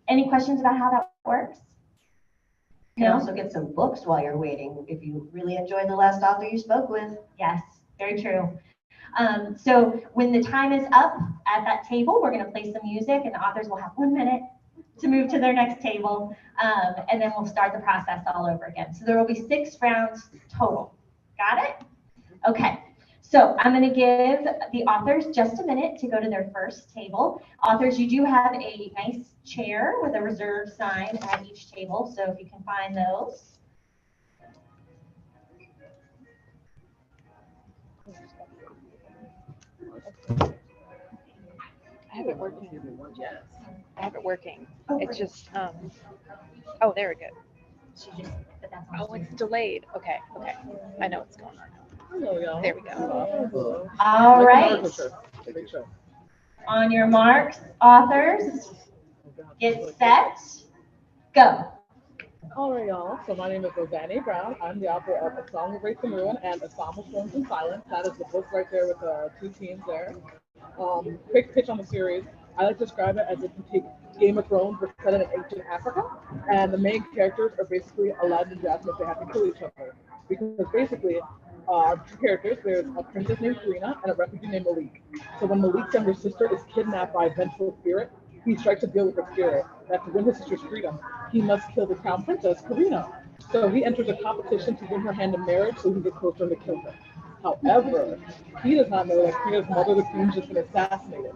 Any questions about how that works? You can also get some books while you're waiting if you really enjoyed the last author you spoke with. Yes, very true. So when the time is up at that table, we're going to play some music, and the authors will have 1 minute to move to their next table, and then we'll start the process all over again. So there will be 6 rounds total. Got it? Okay. So I'm going to give the authors just a minute to go to their first table. Authors, you do have a nice chair with a reserved sign at each table, so if you can find those. I have it working. Yes. I have it working. It's just, oh, there we go. Oh, it's delayed. Okay. I know what's going on. There we go. All right. On your marks, authors, get set, go. All right, y'all. So my name is Rosanne Brown. I'm the author of A Song of Race and Ruin and A Psalm of Storms and Silence. That is the book right there with the 2 teams there. Quick pitch on the series. I like to describe it as if you take Game of Thrones but set it in ancient Africa, and the main characters are basically Aladdin and Jasmine if they have to kill each other. Because basically, 2 characters, there's a princess named Karina and a refugee named Malik. So when Malik's younger sister is kidnapped by a vengeful spirit, he strikes a deal with the spirit that to win his sister's freedom, he must kill the crown princess, Karina. So he enters a competition to win her hand in marriage so he gets closer to kill her. However, he does not know that Karina's mother, the queen, just been assassinated.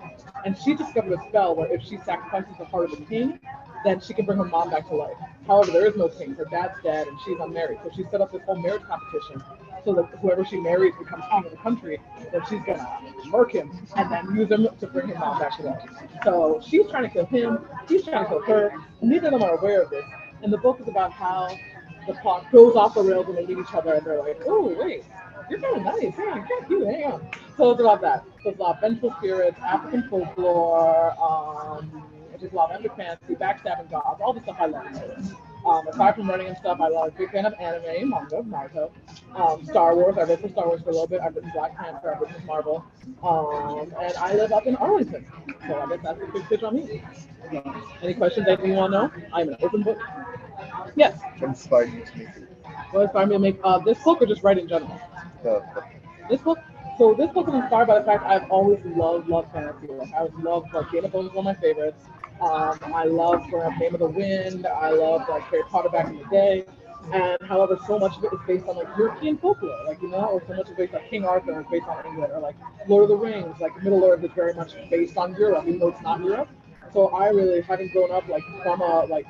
And she discovered a spell where if she sacrifices the heart of the king, then she can bring her mom back to life. However, there is no king. Her dad's dead and she's unmarried. So she set up this whole marriage competition so that whoever she marries becomes king of the country. Then she's going to murk him and then use him to bring her mom back to life. So she's trying to kill him. He's trying to kill her. And neither of them are aware of this. And the book is about how the plot goes off the rails when they meet each other and they're like, oh, wait. You're kind of nice, yeah, you're kind of cute, hang on. So it's about that. So it's a lot of vengeful spirits, African folklore, just a lot of epic fantasy, backstabbing gods, all the stuff I love. Aside from running and stuff, I love a big fan of anime, manga, Naruto, Star Wars. I've written for Star Wars for a little bit. I've written Black Panther, I've written Marvel, and I live up in Arlington. So I guess that's a big pitch on me. Any questions that you want to know? I'm an open book. Yes. What inspired you to make it? What inspired me to make this book or just write in general? This book? So this book is inspired by the fact I've always loved fantasy. Like I always loved Game of Thrones was one of my favorites. I loved Name of the Wind. I loved Harry Potter back in the day. And however, so much of it is based on European folklore, or so much of it is King Arthur is based on England, or Lord of the Rings, Middle Earth is very much based on Europe, even though it's not Europe. So I really, having grown up from a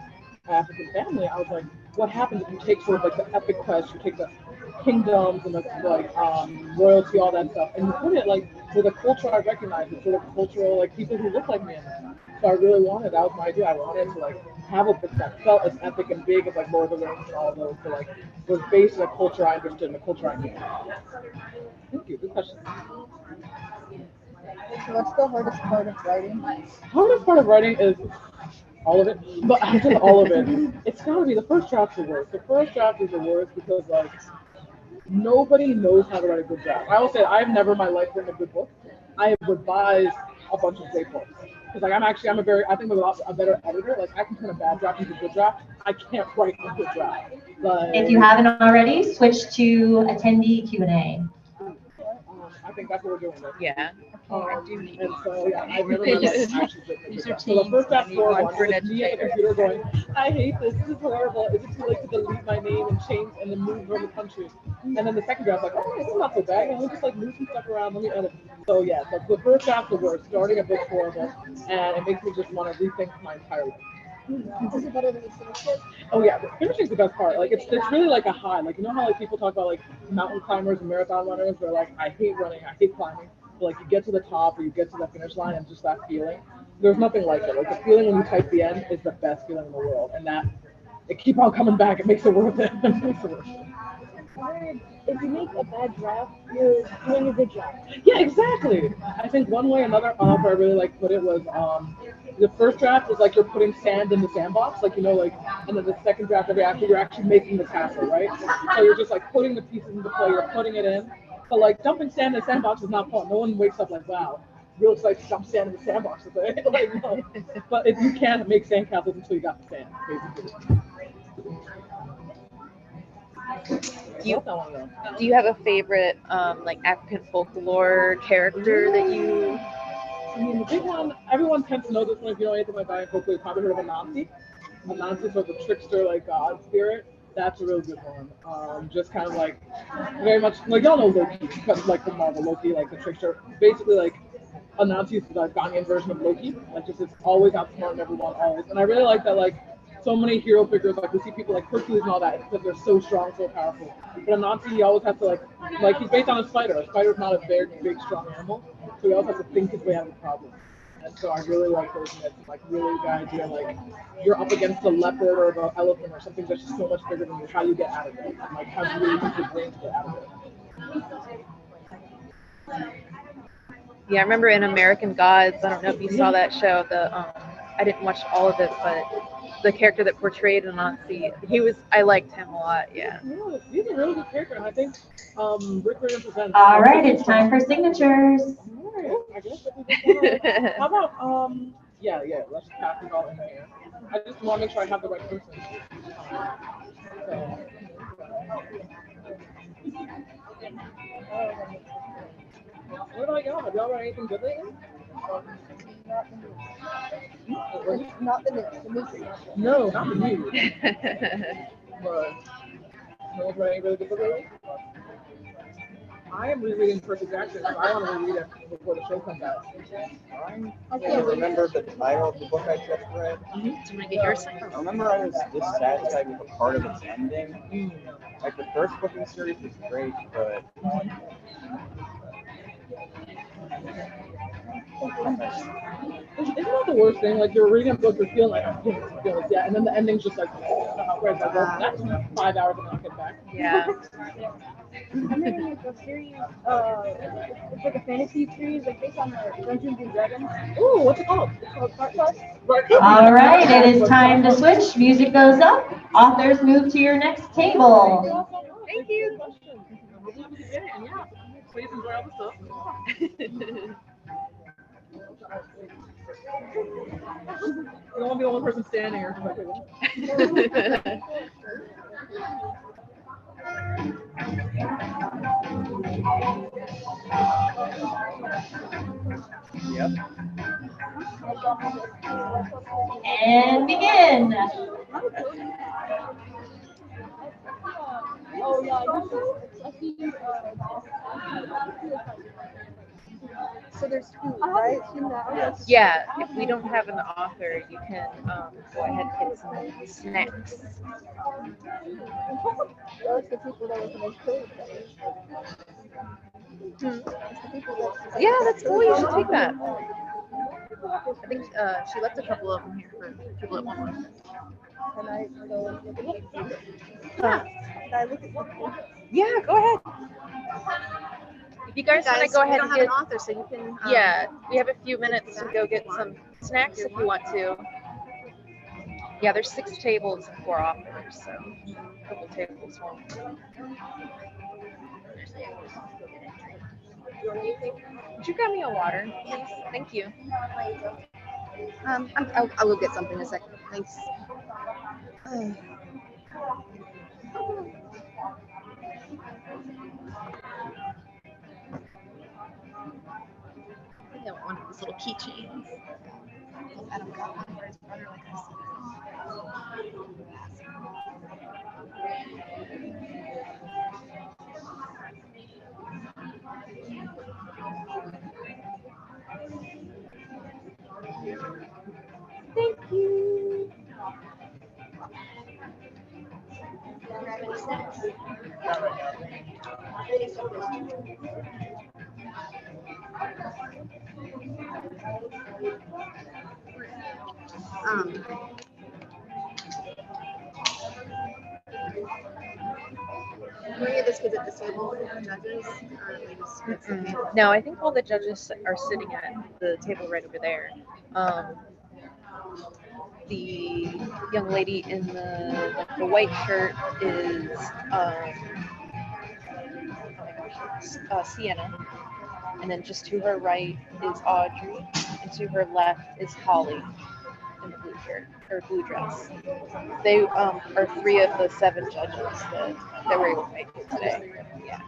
African family, I was like, what happens if you take sort of the epic quest, you take the kingdoms and royalty, all that stuff, and you put it with a culture I recognize, it's sort of cultural people who look like me. So I really wanted, that was my idea. I wanted to have a book that felt as epic and big as Lord of the Rings and all of those. So was based on a culture I understood and a culture I knew. Thank you. Good question. So what's the hardest part of writing? Hardest part of writing is all of it, but after all of it, it's gotta be the first draft's the worst. The first draft is the worst because nobody knows how to write a good draft. I will say I've never in my life written a good book. I have revised a bunch of great books. Because I think I'm a better editor. I can turn a bad draft into a good draft. I can't write a good draft. If you haven't already, switch to attendee Q&A. I think that's what we're doing. Yeah. And so, yeah, I really use your team. So the first draft score one is me at the computer going, I hate this. This is horrible. Is it too late to delete my name and change and then move from the country? And then the second draft, oh, this is not so bad. Let me just move some stuff around. Let me edit. So yeah, so the first draft's the worst. Starting a book's horrible, and it makes me just want to rethink my entire life. Is it better than the finish it? Oh yeah, finishing's the best part. It's really a high. You know how people talk about mountain climbers and marathon runners, where I hate running, I hate climbing. But you get to the top or you get to the finish line and just that feeling. There's nothing like it. The feeling when you type the end is the best feeling in the world, and that it keep on coming back. It makes it worth it. It makes it worth it. If you make a bad draft, you're doing a good job. Yeah, exactly. I think one way another author I really put it was the first draft is you're putting sand in the sandbox, and then the second draft after you're actually making the castle, right? So you're just putting the pieces into play, you're putting it in. But dumping sand in the sandbox is not fun. No one wakes up wow. real excited to jump sand in the sandbox today. Like, no. But you can't make sandcastles until you got the sand, basically. Do you have a favorite like African folklore character that you? I mean, the big one, everyone tends to know this one if you know anything like that. Hopefully, you've probably heard of Anansi. Anansi is sort of the trickster, like god spirit. That's a real good one. Just kind of like very much like y'all know Loki, because like the Marvel Loki, like the trickster. Basically, like Anansi is the Ghanaian version of Loki. Like just it's always outsmarting everyone, always. And I really like that. Like so many hero figures, like we see people like Hercules and all that, because they're so strong, so powerful. But Anansi, he always has to like he's based on a spider. A spider is not a very big, strong animal, so he always has to think his way out of the problem. And so I really like those myths, like really the idea like you're up against a leopard or the elephant or something that's just so much bigger than you, how you get out of it, and like how you really use your brain to get out of it. Yeah, I remember in American Gods. I don't know if you saw that show. I didn't watch all of it, but the character that portrayed Anansi, I liked him a lot. Yeah. No, he's a really good character, and I think Rick represents. All right, it's time for signatures. All right, I guess that how about yeah, let's just pass it all in here. I just want to make sure I have the right person. What about y'all? Have y'all read anything good lately? Not the news. No, not the news. But no one's read any really good book lately? I am rereading Perfect Action, so I want to reread it before the show comes out. I can't remember the title of the book I just read. I remember I was dissatisfied with a part of its ending. Like the first book in the series was great, but isn't that the worst thing? Like you're reading a book, you're feeling like I'm feeling this, yeah, and then the ending's just like, where's that? Well, that's 5 hours and I'll get back. Yeah. I'm reading like a series, it's like a fantasy series, like based on the Dungeons and Dragons. Ooh, what's it called? It's called Part Plus. All right, it is time to switch. Music goes up. Authors move to your next table. Thank you. Please enjoy all the stuff. You don't want to be the only person standing here. yep. And begin. Oh yeah, I see. So there's food, right? Yeah, if we don't have an author, you can go ahead and get some snacks. Those the people that were going to kill Yeah, that's cool. You should take that. I think she left a couple of them here for people that want one. Can I go look at it? Huh? Can I look at it? Yeah, go ahead. If you guys want to go ahead and get, author, so you can. Yeah, we have a few minutes to go get some snacks if you want to. Yeah, there's 6 tables and 4 authors, so a couple tables won't. Would you grab me a water, please? Thank you. I will get something in a second. Thanks. I think I want one of these little keychains. I don't got one for his brother like I said. Thank you. Grab any snacks? Were any of the kids at this table, the judges, or they just get sitting? No, I think all the judges are sitting at the table right over there. The young lady in the white shirt is Sienna, and then just to her right is Audrey, and to her left is Holly in the blue shirt or blue dress. They are 3 of the 7 judges that were able to make it today. Yeah.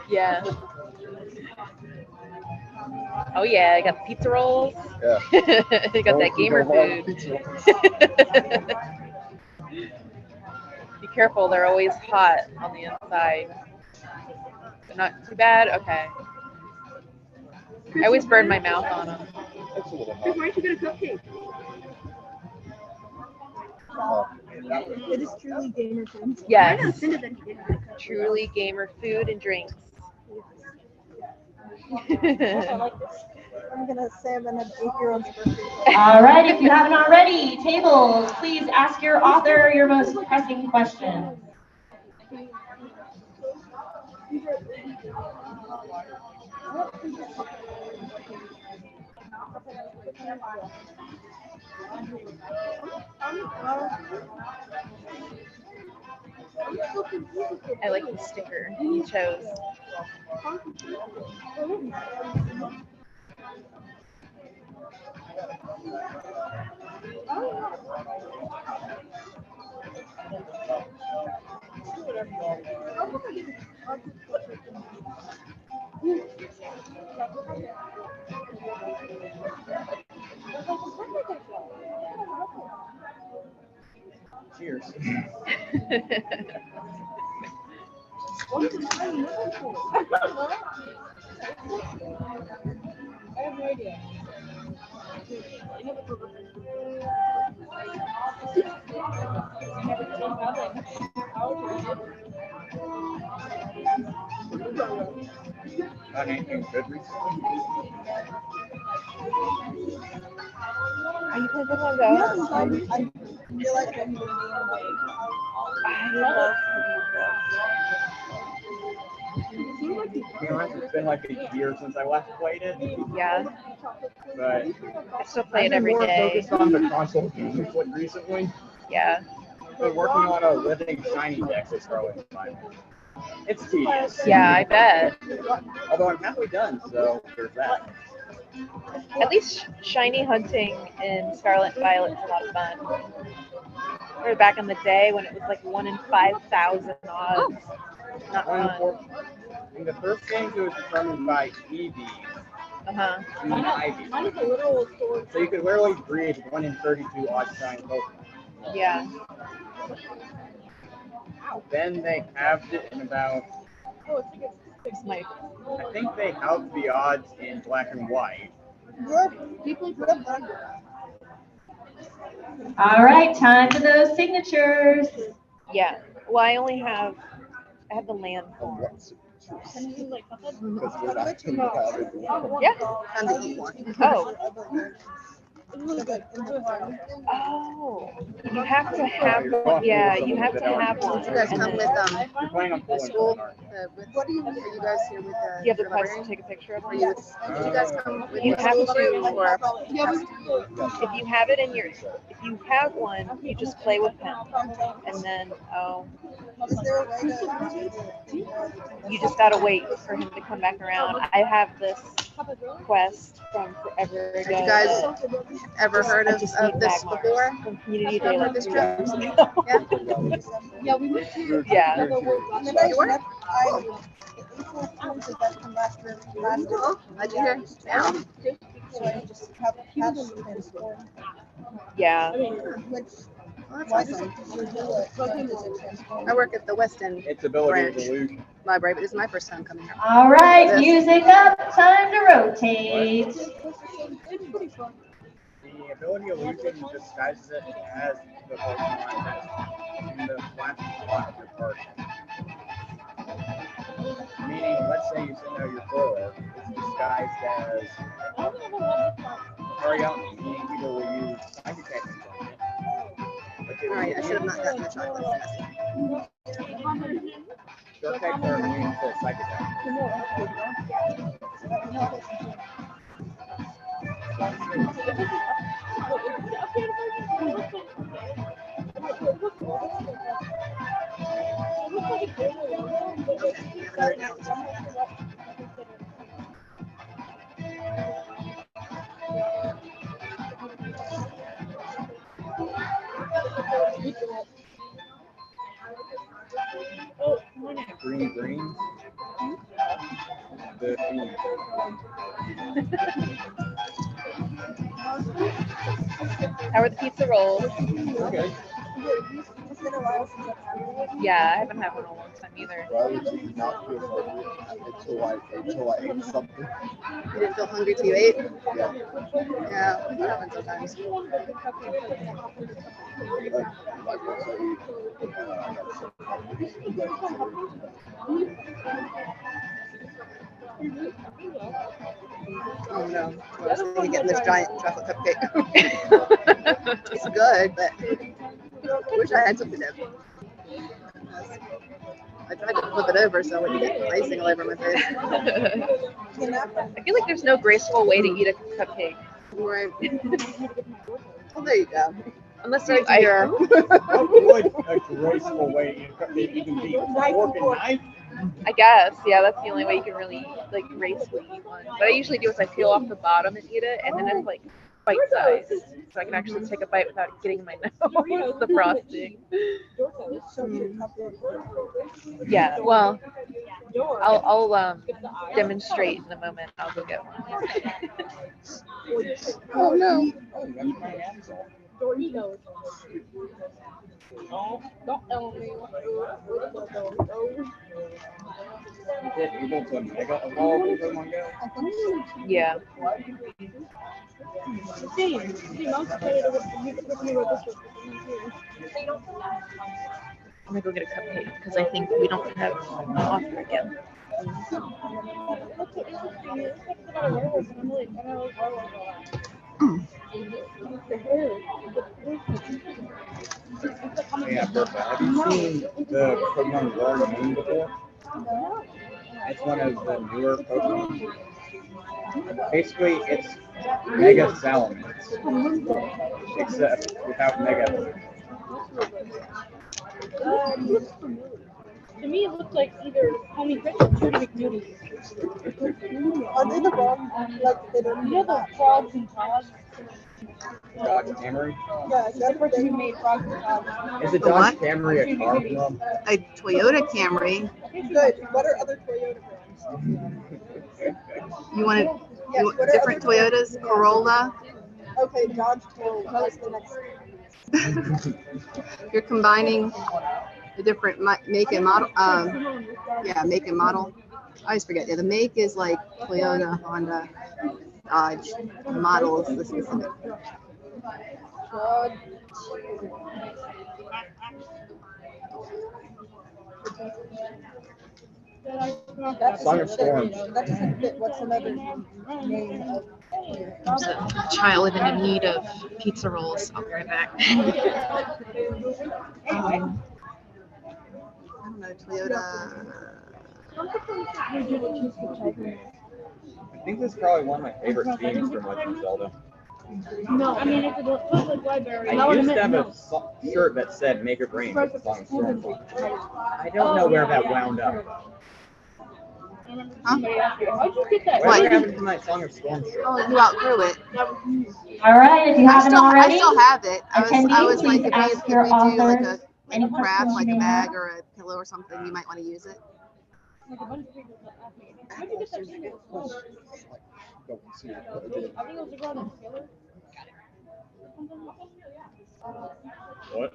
Yeah. Oh yeah, I got the pizza rolls. Yeah. You got that gamer food. Be careful, they're always hot on the inside. But not too bad? Okay. I always burn my mouth on them. It's a little Why hot. don't you get a cupcake? It is truly gamer food. Yes. I know Cinda that he did have a cupcake. Truly gamer food and drinks. I like this. I'm gonna say I'm an 8-year-old's birthday. All right, if you haven't already, tables, please ask your author your most pressing question. I like the sticker you chose. Cheers. I have no idea. Not anything good recently. Are you guys gonna go? I feel like I'm moving away. I love It's been like a year since I last played it, Yeah, but I still play I've it been every more day. focused on the console games like recently. Yeah. Been working on a living shiny deck with Scarlet Spine. It's tedious. Yeah, I bet. Although I'm halfway done, so there's that. At least shiny hunting in Scarlet and Violet is a lot of fun. Or back in the day when it was like 1 in 5,000 odds. Not fun. In the first games, it was determined by EVs, Uh-huh. and IVs. So you could literally breed 1 in 32 odd shiny Pokemon. Yeah. Then they halved it in about, It's my I think they halved the odds in Black and White. All right, time for those signatures. yeah. Well, I have the land form. Yeah. And the eat one. Oh. Oh. You have to have one. Yeah, you have to have one. You guys And come then with You're playing on the full school. aren't you? Are you guys here with the you have the quest librarian? to take a picture of Are it. you with, did you guys come with You the have school to- too, or? If you have it if you have one, you just play with him. And then, Is there a way to? you just gotta wait for him to come back around. I have this quest from forever ago. Have you guys ever heard I of just need this Magmar before? from Community Day like This 3 trip? years ago. Yeah. We went to. Yeah. You were? How'd you hear? Yeah. Yeah. Well, that's awesome. I work at the West End Its ability Branch. is illusion. Library, but this is my first time coming here. All right, This. music up, time to rotate. The ability illusion disguises it as the Pokemon that's in the flat spot of your party. Meaning, let's say you send out your thrower, it's disguised as Ariana, meaning people will use Psychic Attack on it. All right, I should have not gotten the chocolate. Dark types are immune to Psychic Attack. Green greens. The beans. How are the pizza rolls? Okay. It's been a while since I've had it. Yeah, I haven't had one in a long time either. Why would you not feel hungry until I ate something? You didn't feel hungry till you ate? Yeah. Yeah, that happens sometimes. Like once I eat, I got so Oh no. I was thinking of getting this giant chocolate cupcake. It's good, but I wish I had something to I tried to flip it over so I wouldn't get icing all over my face. I feel like there's no graceful way to eat a cupcake. Right. Well, there you go. Unless you, Right here. How would a graceful way to eat a cupcake even be? Fork and knife? I guess, yeah, that's the only way you can really like gracefully eat one. What I usually do is I peel off the bottom and eat it, and then it's like bite size, so I can actually take a bite without getting in my nose the frosting. Yeah, well, I'll demonstrate in a moment. I'll go get one. Oh no. Doritos. Oh, don't tell me. You go to a mega evolve in Pokemon Go? Yeah. I'm gonna go get a cupcake because I think we don't have an offer again. Yeah, perfect. Have you seen the Pokemon Roaring Moon before? It's one of the newer Pokemon. Basically, it's Mega Salamence, except without Mega Evolution. To me, it looks like either Homie Chris or Trudy McNudy. Are they the wrong, like, they don't know the frogs and frogs? Dodge Camry? Yeah, that's the person who made frogs and frogs. Is it Dodge Camry a car from? A Toyota Camry. Good. What are other Toyota brands? You want different Toyotas? Corolla? Okay, Dodge Corolla. That was the next. You're combining the different make and model. Yeah, make and model. I always forget. Yeah, the make is like Toyota, Honda, Dodge. The model is the specific. Song of Storms. That doesn't fit what's another name of There's a child in need of pizza rolls. I'll be right back. I don't know, Toyota. I think this is probably one of my favorite themes from Legend of Zelda. No, I mean, if it looks like library. I used to have a shirt that said "Make it rain" with the Song of Storms. I don't know where that wound up. Huh? How'd you get that? What happened to my Song of Storms shirt? Oh, you outgrew it. All right, if you haven't I already, still have it. I was attendees, like, please if ask we your do like authors a any craft, questions like you a may bag have. or a pillow or something, you might want to use it. How'd you get that single? Don't see it. I think it was around a killer. What?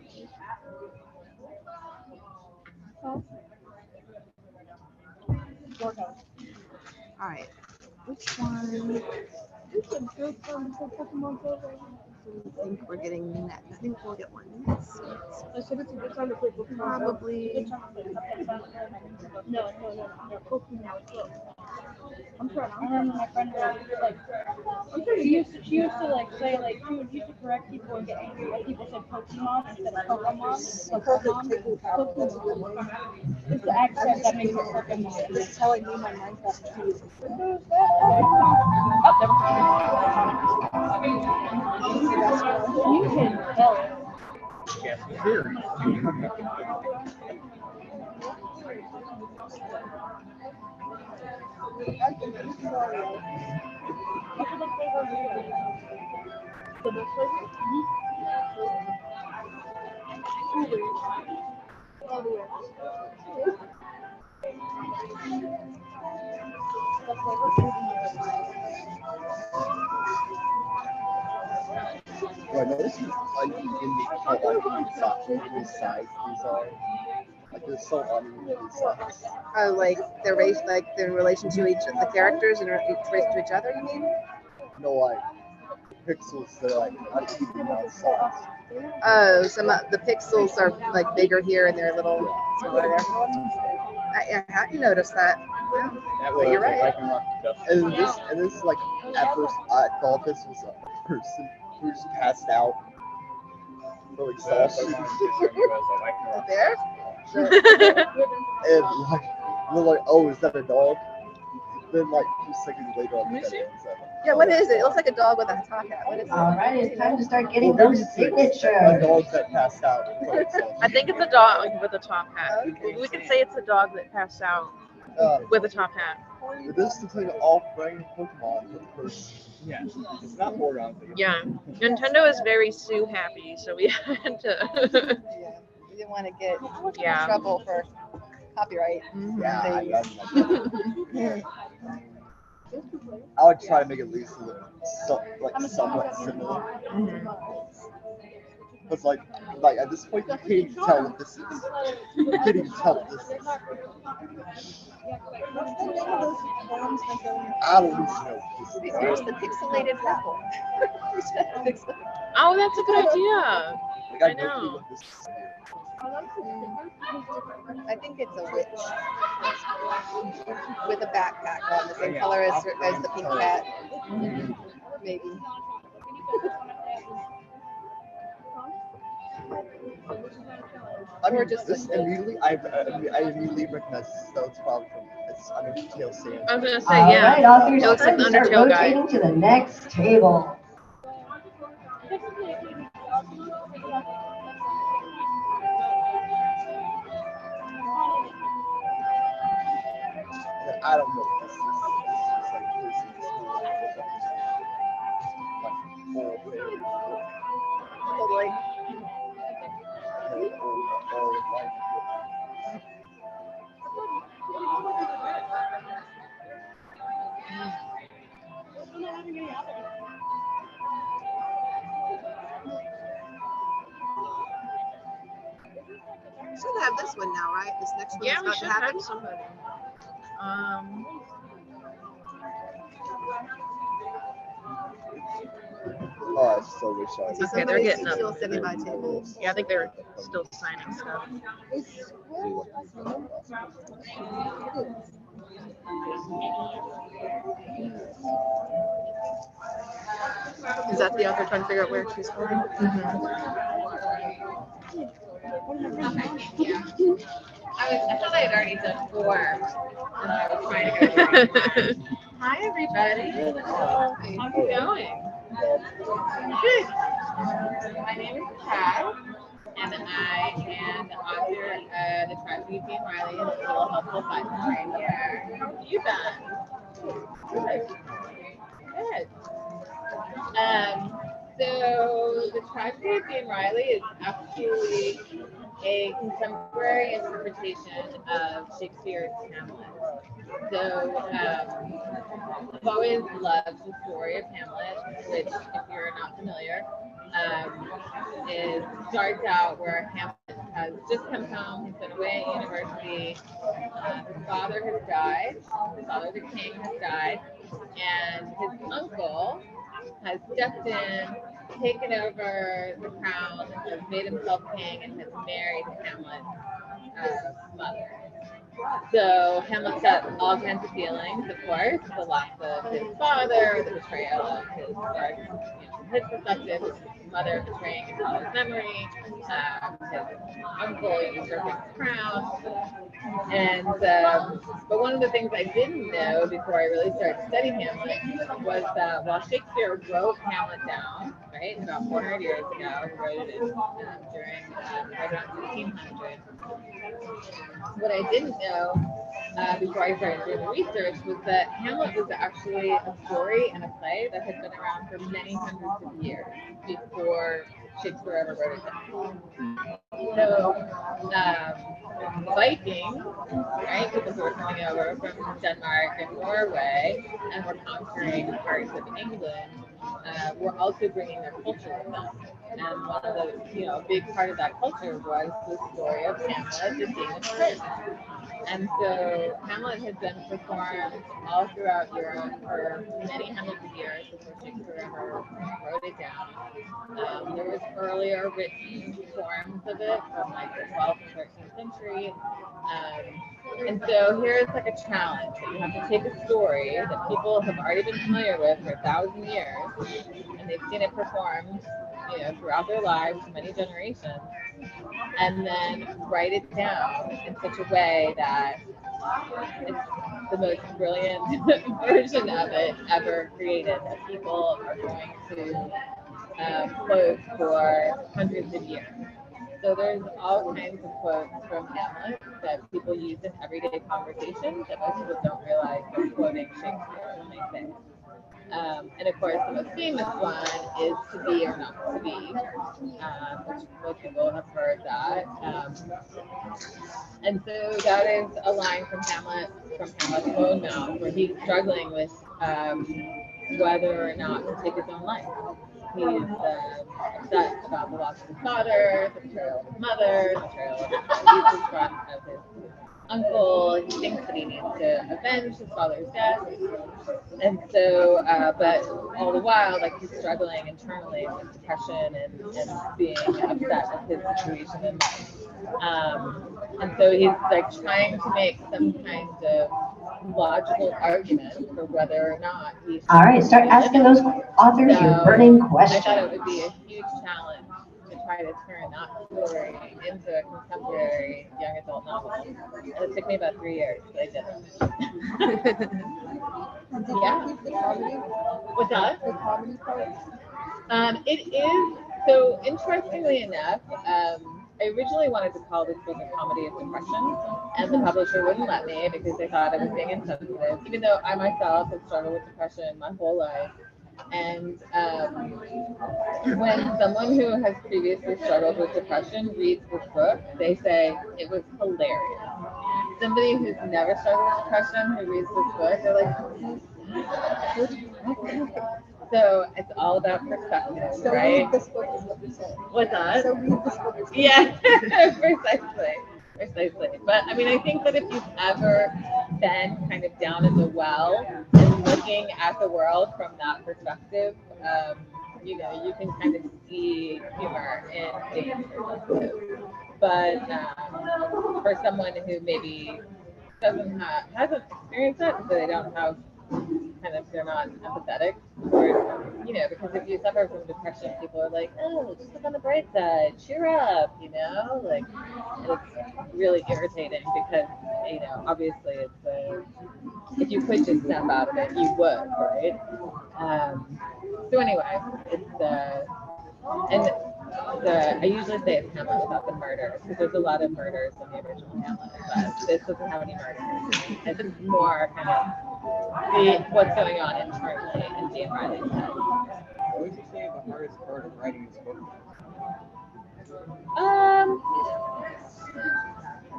All right. Which one? I think we're getting next. I think we'll get one next. Probably. No. I'm trying. I remember my friend was like, she used to like say like she would used to correct people and get angry when people said Pokemon instead of Pokemon. So Pokemon. It's the accent that makes it Pokemon. It's telling me my Minecraft too. You can tell. Guess the series. Well, I noticed in the size these are. Like they're so uneven size. Oh, like the race, like the relation to the characters and relation to each other. You mean? No, like pixels that are like uneven amount of size. Oh, some of the pixels are like bigger here and they're a little smaller there. I hadn't noticed that. Yeah. That Well, you're way, right. I can rock the dust. And this like at first I thought this was a person who just passed out from exhaustion. There? And like we're like, oh, is that a dog? Then like 2 seconds later I'm like, Yeah, what is it? It looks like a dog with a top hat. What is it? All right, it's time to start getting well, those a signatures. dog that passed out from exhaustion. I think it's a dog with a top hat. Okay. We could say it's a dog that passed out with a top hat. This looks like an off-brand Pokemon for the person. Yeah, it's not Oregon. Yeah, Nintendo is very Sue happy, so we had to. Yeah. We didn't want to get in trouble for copyright. Yeah, I would try to make it loose and somewhat similar. Because like at this point you can't even tell what this is. You can't even tell what this is. I don't even know what this is. Here's the pixelated apple. Oh, that's a good idea. Like, I no clue know. what this is. I think it's a witch with a backpack on the same color as the pink cat. Maybe. I mean, Or just this like- immediately, I immediately recognize this. It's probably from Undertale series. I was gonna say, All yeah. right, authors, It looks like time the to start Undertale guy. rotating to the next table. And I don't know what this is. It's like this is Totally. We should have this one now, right? This next one Yeah, is we about should to happen. have somebody. Oh, I so wish I See, Okay, they're somebody's getting up. still sitting by tables. Yeah, I think they're still signing stuff. Is that the author trying to figure out where she's going? I thought I had already done 4, and I was trying to go through. Hi, everybody. How's it going? Good. My name is Chad, and I am the author of The Tragedy of Jane Riley and the Little Helpful Five here. How have you been? Good. So The Tragedy of Jane Riley is actually a contemporary interpretation of Shakespeare's Hamlet. So I've always loved the story of Hamlet, which, if you're not familiar, starts out where Hamlet has just come home. He's been away at university. His father has died. His father, the king, has died, and his uncle has stepped in, taken over the crown, has made himself king, and has married Hamlet's mother. So Hamlet's got all kinds of feelings, of course, the loss of his father, the betrayal of his, from his perspective, his mother betraying his father's memory, his uncle usurping his crown. And but one of the things I didn't know before I really started studying Hamlet was that while Shakespeare wrote Hamlet down, right, about 400 years ago, he wrote it during right around 1600. What I didn't know before I started doing the research was that Hamlet was actually a story and a play that had been around for many hundreds of years before Shakespeare ever wrote it down. So, Vikings, right? People who were coming over from Denmark and Norway and were conquering parts of England were also bringing their culture with them. And one of the, a big part of that culture was the story of Hamlet, the Danish prince. And so Hamlet has been performed all throughout Europe for many hundreds of years before Shakespeare ever wrote it down. There was earlier written forms of it from like the 12th and 13th century. And so here's like a challenge that you have to take a story that people have already been familiar with for 1,000 years, and they've seen it performed, throughout their lives for many generations, and then write it down in such a way that it's the most brilliant version of it ever created that people are going to quote for hundreds of years. So there's all kinds of quotes from Hamlet that people use in everyday conversation that most people don't realize they're quoting Shakespeare when they say it. And of course, the most famous one is "To Be or Not to Be," which most people have heard that. And so that is a line from Hamlet's own mouth, where he's struggling with whether or not to take his own life. He's upset about the loss of his father, the betrayal of his mother, the betrayal of his front of his uncle. He thinks that he needs to avenge his father's death. And so, but all the while, like, he's struggling internally with depression and being upset with his situation in life. And so he's like trying to make some kind of logical argument for whether or not he should. All right, start asking those authors your burning questions. I thought it would be a huge challenge to try to turn that story into a contemporary young adult novel. And it took me about 3 years, but I did it. Yeah. What's that? The comedy part? It is, so interestingly enough, I originally wanted to call this book a comedy of depression, and the publisher wouldn't let me because they thought I was being insensitive, even though I myself have struggled with depression my whole life. And when someone who has previously struggled with depression reads this book, they say it was hilarious. Somebody who's never struggled with depression who reads this book, they're like, so it's all about perspective, So right? read this book is what you said. What's that? So read this book. Yeah, precisely. But I mean, I think that if you've ever been kind of down in the well and looking at the world from that perspective, you can kind of see humor in Dane's perspective. But for someone who maybe hasn't experienced that, so they don't have they're not empathetic, or because if you suffer from depression, people are like, oh, just look on the bright side, cheer up, like, and it's really irritating because obviously it's if you could just snap out of it, you would, right? So anyway, it's and I usually say it's Hamlet without the murders, because there's a lot of murders in the original Hamlet, but this doesn't have any murders. It's more kind of what's going on internally in Jane Riley's head. What would you say the hardest part of writing this book?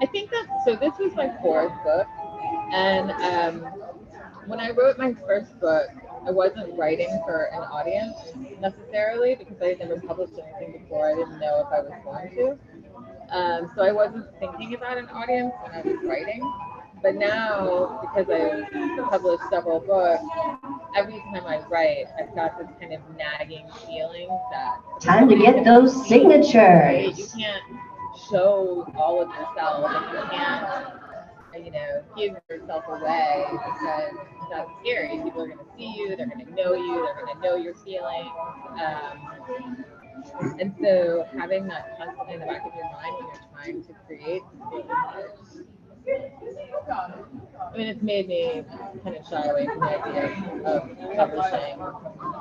I think that, so this was my 4th book, and when I wrote my first book, I wasn't writing for an audience necessarily because I had never published anything before. I didn't know if I was going to. So I wasn't thinking about an audience when I was writing. But now, because I've published several books, every time I write, I've got this kind of nagging feeling that... Time to get those signatures. Right? You can't show all of yourself, and you can't give yourself away because that's scary. People are going to see you, they're going to know you, they're going to know your feelings. And so having that constantly in the back of your mind when you're trying to create I mean, it's made me kind of shy away from the idea of publishing.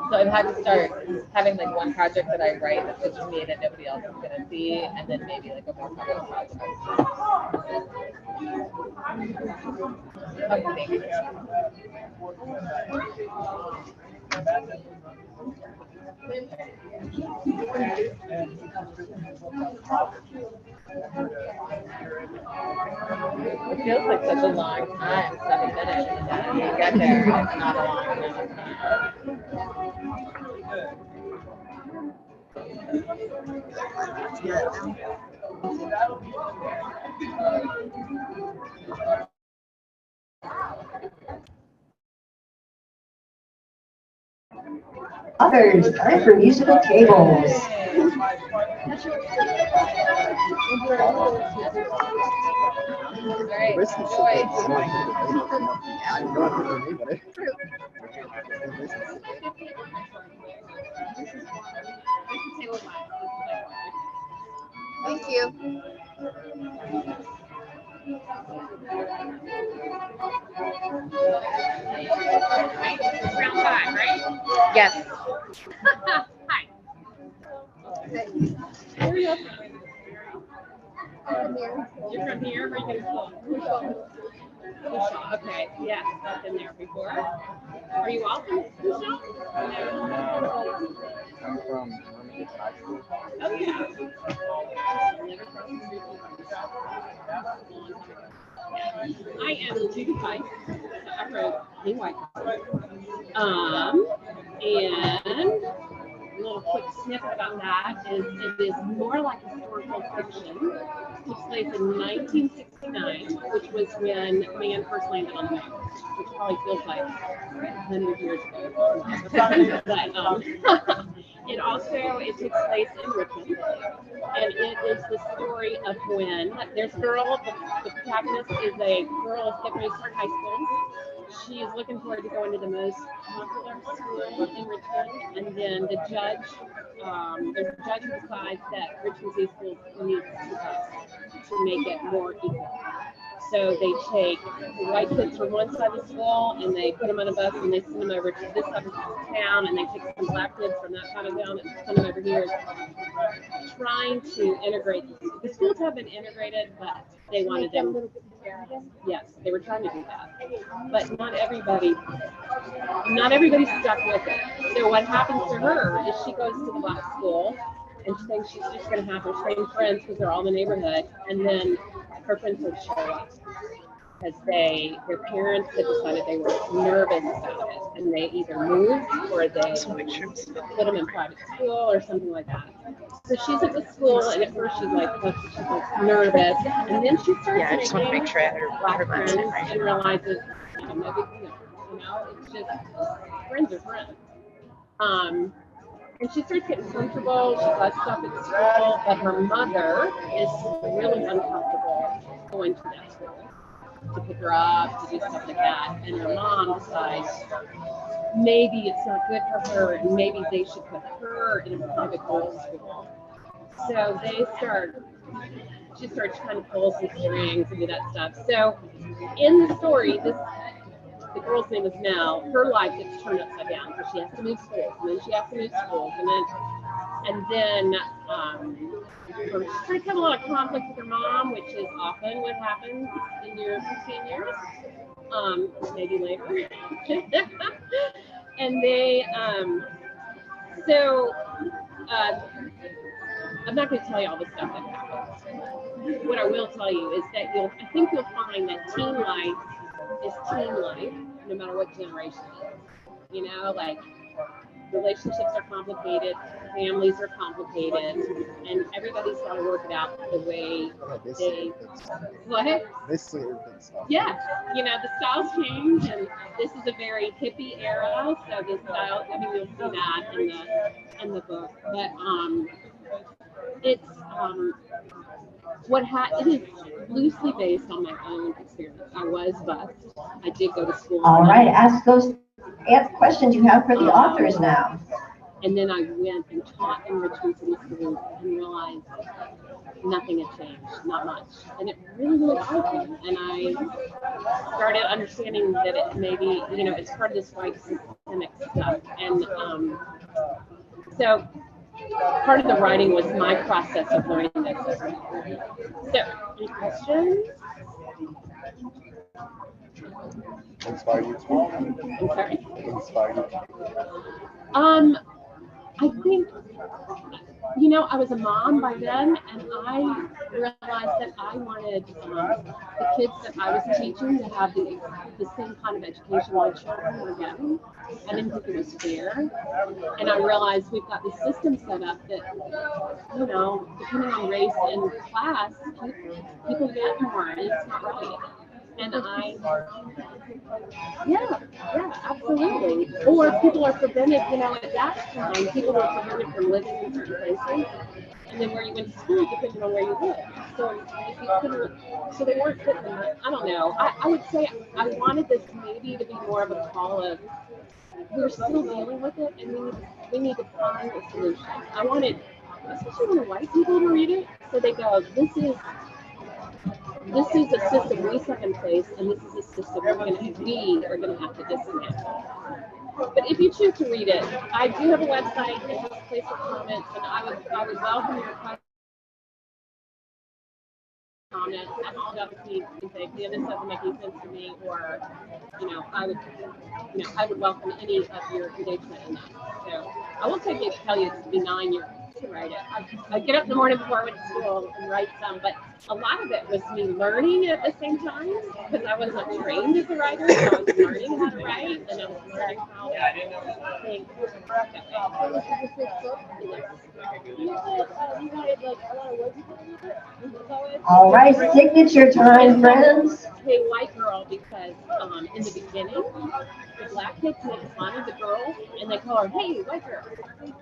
So I've had to start having like one project that I write that's just for me that nobody else is going to see, and then maybe like a more public project. It feels like such a long time, 7 minutes, and then you get there and it's not a long amount of time. Others, time for musical tables. Right, Risk is enjoy. so good. I don't know the name, but Thank you. Right? This is round 5, right? Yes. Hi. Where are you at? You're from here? Where are you going to school? Okay, yes, I've been there before. Are you all from Bouchon? No. I'm from Hermitage High School. Oh, yeah. I am Judy Pike. I wrote King White. And a little quick snippet about that is it is more like historical fiction. It takes place in 1969, which was when man first landed on the moon, which probably feels like 100 years ago. But it takes place in Richmond, and it is the story of when there's a girl, the protagonist is a girl who's getting ready to start high school. She is looking forward to going to the most popular school in Richmond, and then the judge, there's a judge who decides that Richmond City Schools needs to make it more equal. So they take the white kids from one side of the school and they put them on a bus and they send them over to this side of town, and they take some black kids from that side of town and send them over here, trying to integrate. The schools have been integrated, but they wanted them. Yes, they were trying to do that, but not everybody stuck with it. So what happens to her is she goes to the black school and she thinks she's just going to have her same friends because they're all in the neighborhood, and then her friends would show up because their parents had decided they were nervous about it, and they either moved or they put them in private school or something like that. So she's at the school, and at first she's like nervous, and then she starts making black friends and realizes, no big deal. It's just friends are friends. And she starts getting comfortable. She does stuff at school, but her mother is really uncomfortable going to that school to pick her up, to do stuff like that. And her mom decides maybe it's not good for her, and maybe they should put her in a private girls' school. So she starts trying to pull some strings and do that stuff. So in the story, the girl's name is Mel. Her life gets turned upside down, so she has to move schools, and then she has to move schools, and then she starts having a lot of conflict with her mom, which is often what happens in your seniors, maybe later. And I'm not going to tell you all the stuff that happens. What I will tell you is that I think you'll find that teen life is teen life, no matter what generation it is. Like relationships are complicated, families are complicated, and everybody's got to work it out the way they. What? Yeah, the styles change, and this is a very hippie era, so the style. You'll see that in the book, but it's it is loosely based on my own experience. I was bused. I did go to school. All right, ask those questions you have for the authors now. And then I went and taught in Richmond City Schools and realized nothing had changed, not much. And it really, really bothered me. And I started understanding that it maybe, it's part of this white systemic stuff. And so part of the writing was my process of learning this. So, any questions? Inspired you to? I'm sorry? Inspired you to? I think you know, I was a mom by then, and I realized that I wanted the kids that I was teaching to have the same kind of education my children were getting. I didn't think it was fair. And I realized we've got this system set up that, you know, depending on race and class, people get more, and it's not right. And yeah, absolutely. Or people are prevented, you know, at that time, people were prevented from living in certain places. And then where you went to school depended on where you lived. So if you couldn't, so they weren't putting, I don't know. I would say I wanted this maybe to be more of a call of, we're still dealing with it, and we need to find a solution. I wanted, especially the white people, to read it, so they go, this is a system we set in place, and this is a system we are gonna have to dismantle. But if you choose to read it, I do have a website that has a place for comments, and I would welcome your questions. Comments. I'm all about the team and say, yeah, this doesn't make any sense to me, or, you know, I would welcome any of your engagement in that. So I will tell you it's benign to write it. I get up in the morning before I went to school and write some, but a lot of it was me learning at the same time, because I wasn't trained as a writer, so I was learning how to write, and I was learning how to think. All right, signature time, friends. Hey, white girl, because in the beginning, the black kids make fun of the girl, and they call her, hey, white girl.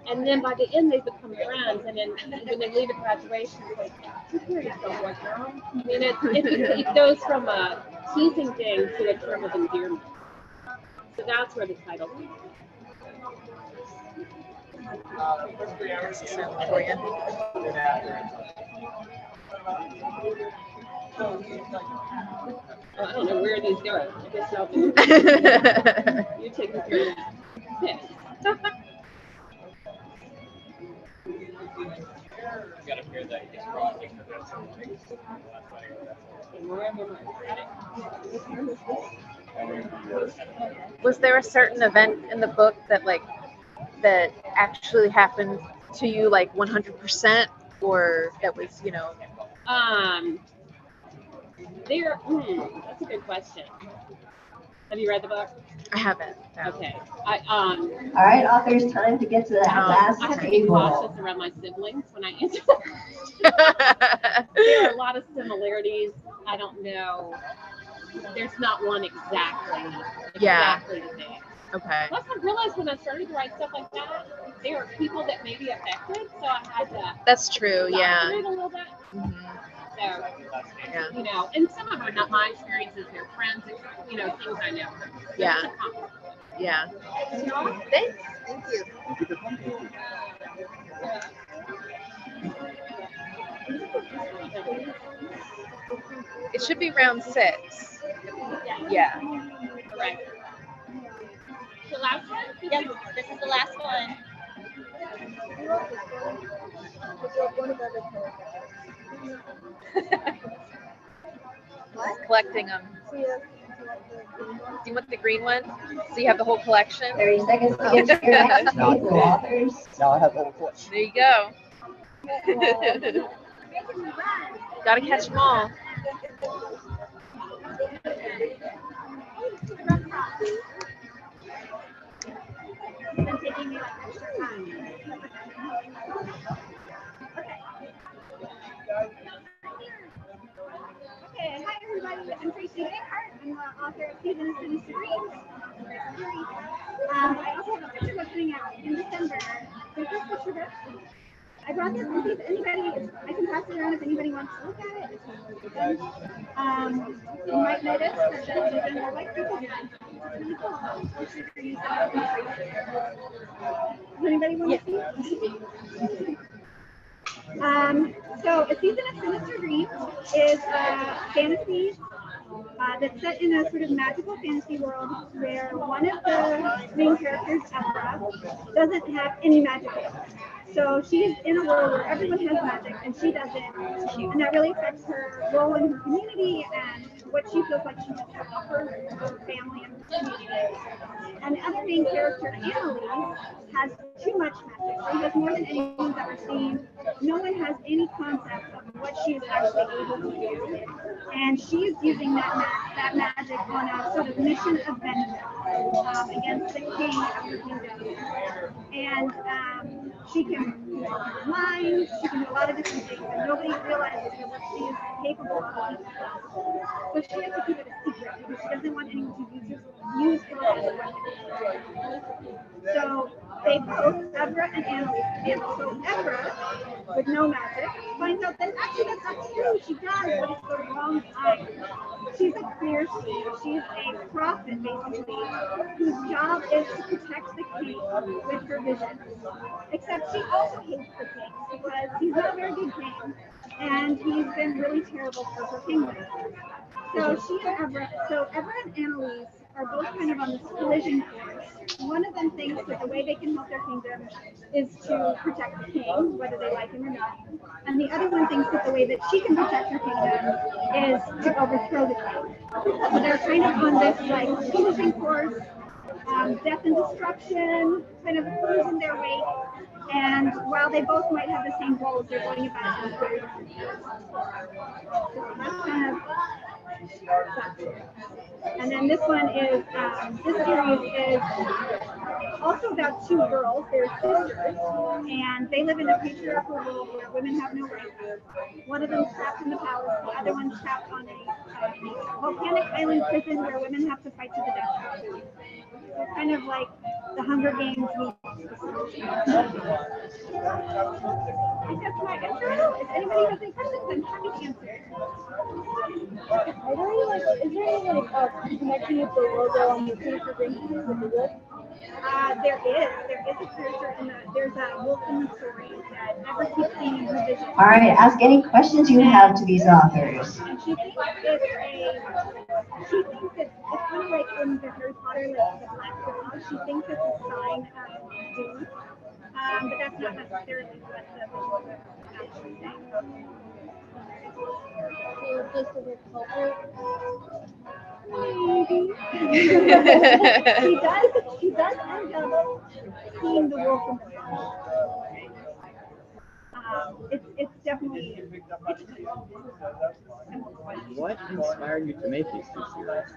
And then by the end, they become friends, and then when they leave at graduation, it's like, take care of yourself, white girl. I mean, it goes from a teasing thing to a term of endearment. So that's where the title comes from. I don't know where these go. I guess I'll be. You take care of it. Yeah. Was there a certain event in the book that actually happened to you, like 100%, or that was, you know? That's a good question. Have you read the book? I haven't. No. Okay. All right, authors, time to get to that last I have to be table. cautious around my siblings when I answer. There are a lot of similarities. I don't know. There's not one exactly the same. Okay. Plus, I realized when I started to write stuff like that, there are people that may be affected, so I had to. That's true. Yeah. It a little bit. Mm-hmm. So, yeah. You know, and some of them are not my experiences; they're friends, you know, things I know. Yeah. Yeah. Thanks. Thank you. It should be round 6. Yeah. Right. The last one? Yep, this is the last one. Collecting them. Do you want the green one? So you have the whole collection? 30 seconds to get to your next table, authors. Now I have the whole collection. There you go. Gotta catch them all. Okay, hi everybody. I'm Tracy Eckhart. I'm the author of Season of Sinister Dreams. I also have a picture book coming out in December. The first picture book. I brought this to see if anybody, I can pass it around if anybody wants to look at it. You might notice that there's more white people here. It's really cool. Does anybody want to see? So A Season of Sinister Dreams is a fantasy that's set in a sort of magical fantasy world where one of the main characters, Ezra, doesn't have any magic. So she's in a world where everyone has magic and she doesn't, and that really affects her role in her community and what she feels like she has to offer her family and community. And the other main character, Annalise, has too much magic. She has more than anyone's ever seen. No one has any concept of what she is actually able to do. And she is using that magic on a sort of mission of vengeance against the king of her kingdom. And she can control her mind, she can do a lot of different things, and nobody realizes that what she is capable of. So she has to keep it a secret because she doesn't want anyone to use her as a weapon. So they both, Evra and Annalise, and so Evra, with no magic, finds out that actually that's not true. She does, but it's the wrong time. She's a clear seer. She's a prophet, basically, whose job is to protect the king with her vision. Except she also hates the king because he's not a very good king, and he's been really terrible for her kingdom. So Evra and Annalise are both kind of on this collision course. One of them thinks that the way they can help their kingdom is to protect the king, whether they like him or not. And the other one thinks that the way that she can protect her kingdom is to overthrow the king. So they're kind of on this like collision course, death and destruction, kind of losing their way. And while they both might have the same goals, they're going about it in very different ways. So that's kind of and then this one is, this series is also about two girls. They're sisters, and they live in a patriarchal world where women have no rights. One of them's trapped in the palace, the other one's trapped on a volcanic island prison where women have to fight to the death. So kind of like the Hunger Games meets. I think that's my intro. If anybody has any questions, I'm happy to answer. Are there any is there any connection with the logo on the character green with the wolf? There is a character there's a wolf in the story that never keeps seeing in her vision. All right, ask any questions you have to these authors. And she thinks it's kind of like in the Harry Potter, like the Black Dog. She thinks it's a sign of doom, but that's not necessarily what the visual is actually saying. Just as a culprit? Maybe. She does end up seeing the wolf in the sun. It's definitely What inspired you to make these two series?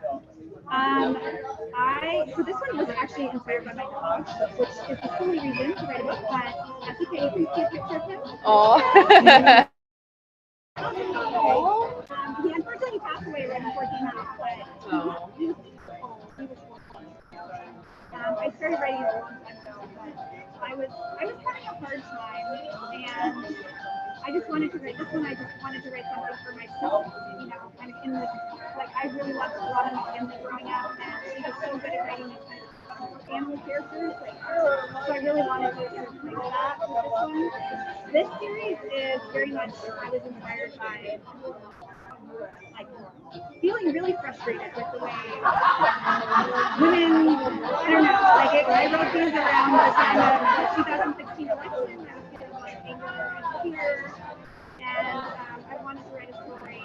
So this one was actually inspired by my dog, which is the only reason to write a book. But as you can see a picture of him. Oh. He unfortunately passed away right before it came out, but he was I started writing it a long time ago, but I was having a hard time, and I just wanted to write this one. I just wanted to write something for myself, you know, kind of in this, like I really loved a lot of my family growing up, and she was so good at writing these kind of animal characters, like so I really wanted to sort of play that with this one. This series is very much I was inspired by like feeling really frustrated with the way women, I don't know, like I wrote these around the time of the 2016 election. I was feeling like anger and fear, and I wanted to write a story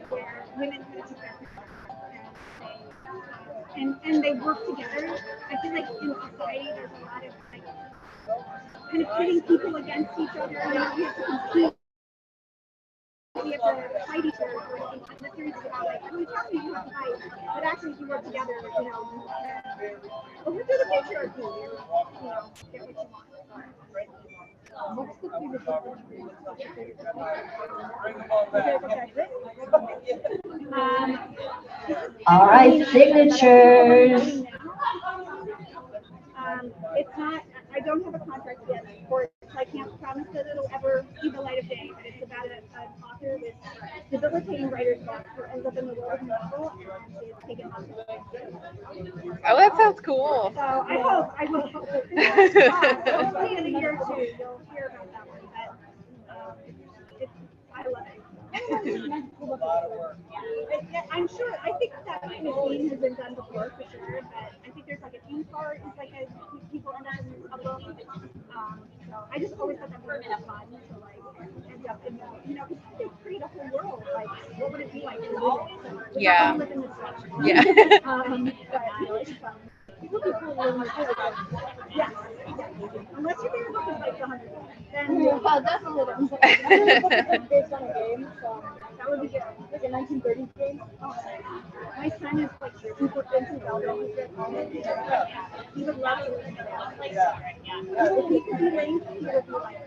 where women kind of took their and they work together. I feel like in society there's a lot of like kind of pitting people against each other, and we have to compete. We have to fight each other. And the series is about like, we tell you have to fight, but actually if you work together, you know, overthrow the patriarchy, you know, get what you want. What's the favorite book that you read? All right, signatures. It's not, I don't have a contract yet for it, so I can't promise that it'll ever see the light of day, but it's about an author with debilitating writer's block who ends up in the world of novel and she is taken on. Oh, that sounds cool. So I will hope. Hopefully in a year or two you'll hear about that one, but I love it. I'm sure, I think that kind of theme has been done before for sure, but I think there's like a theme part, it's like people end up in a book. So I just always thought that was really fun to like end up in the, you know, because they create a whole world, like what would it be like to live in it? So, yeah. live in this structure. Yeah. But you know, it's fun. be cool when you do it. Yes. Unless your favorite book is like the 100. Then definitely don't. My favorite book is like based on a game, so that would be good. Like a 1930s game. Oh, my son is like super into Zelda. He's very common. He would love to listen to that. If he could be linked, he would be like.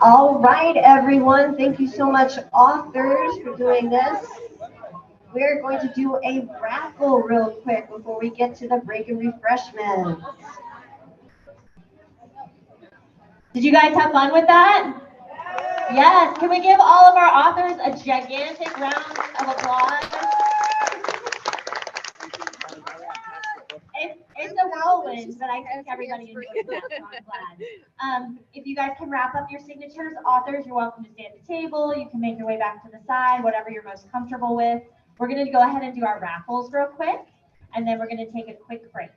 All right, everyone. Thank you so much, authors, for doing this. We're going to do a raffle real quick before we get to the break and refreshments. Did you guys have fun with that? Yes. Can we give all of our authors a gigantic round of applause? It's a whirlwind, but I think everybody enjoyed that, so I'm glad. If you guys can wrap up your signatures, authors, you're welcome to stay at the table. You can make your way back to the side, whatever you're most comfortable with. We're going to go ahead and do our raffles real quick, and then we're going to take a quick break.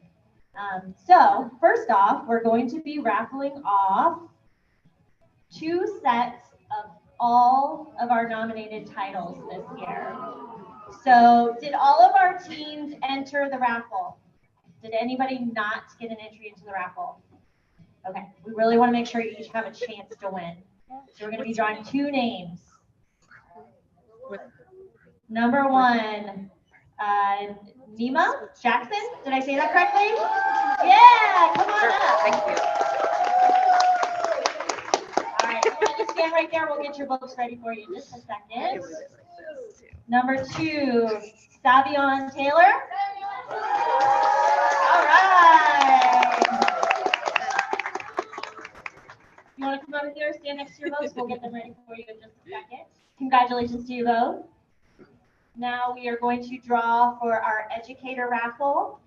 So first off, we're going to be raffling off 2 sets of all of our nominated titles this year. So did all of our teams enter the raffle? Did anybody not get an entry into the raffle? Okay, we really want to make sure you each have a chance to win. So we're going to be drawing 2 names. Number 1, Nima Jackson. Did I say that correctly? Yeah, come on up. Thank you. All right, just stand right there. We'll get your books ready for you in just a second. Number 2, Savion Taylor. All right. You want to come over here, stand next to your books? We'll get them ready for you in just a second. Congratulations to you both. Now we are going to draw for our educator raffle.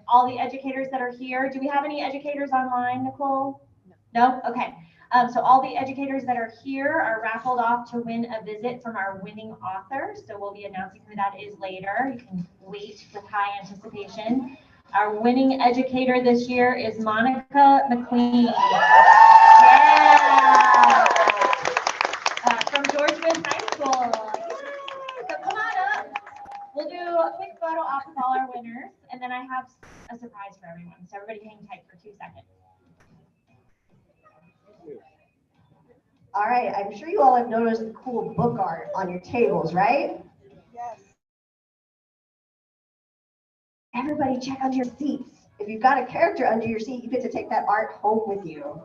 All the educators that are here. Do we have any educators online, Nicole? No? Okay. So all the educators that are here are raffled off to win a visit from our winning author. So we'll be announcing who that is later. You can wait with high anticipation. Our winning educator this year is Monica McQueen. Yeah! From George Smith High School. So come on up. We'll do a quick photo off of all our winners, and then I have a surprise for everyone. So everybody hang tight for 2 seconds. All right, I'm sure you all have noticed the cool book art on your tables, right? Yes. Everybody check under your seats. If you've got a character under your seat, you get to take that art home with you.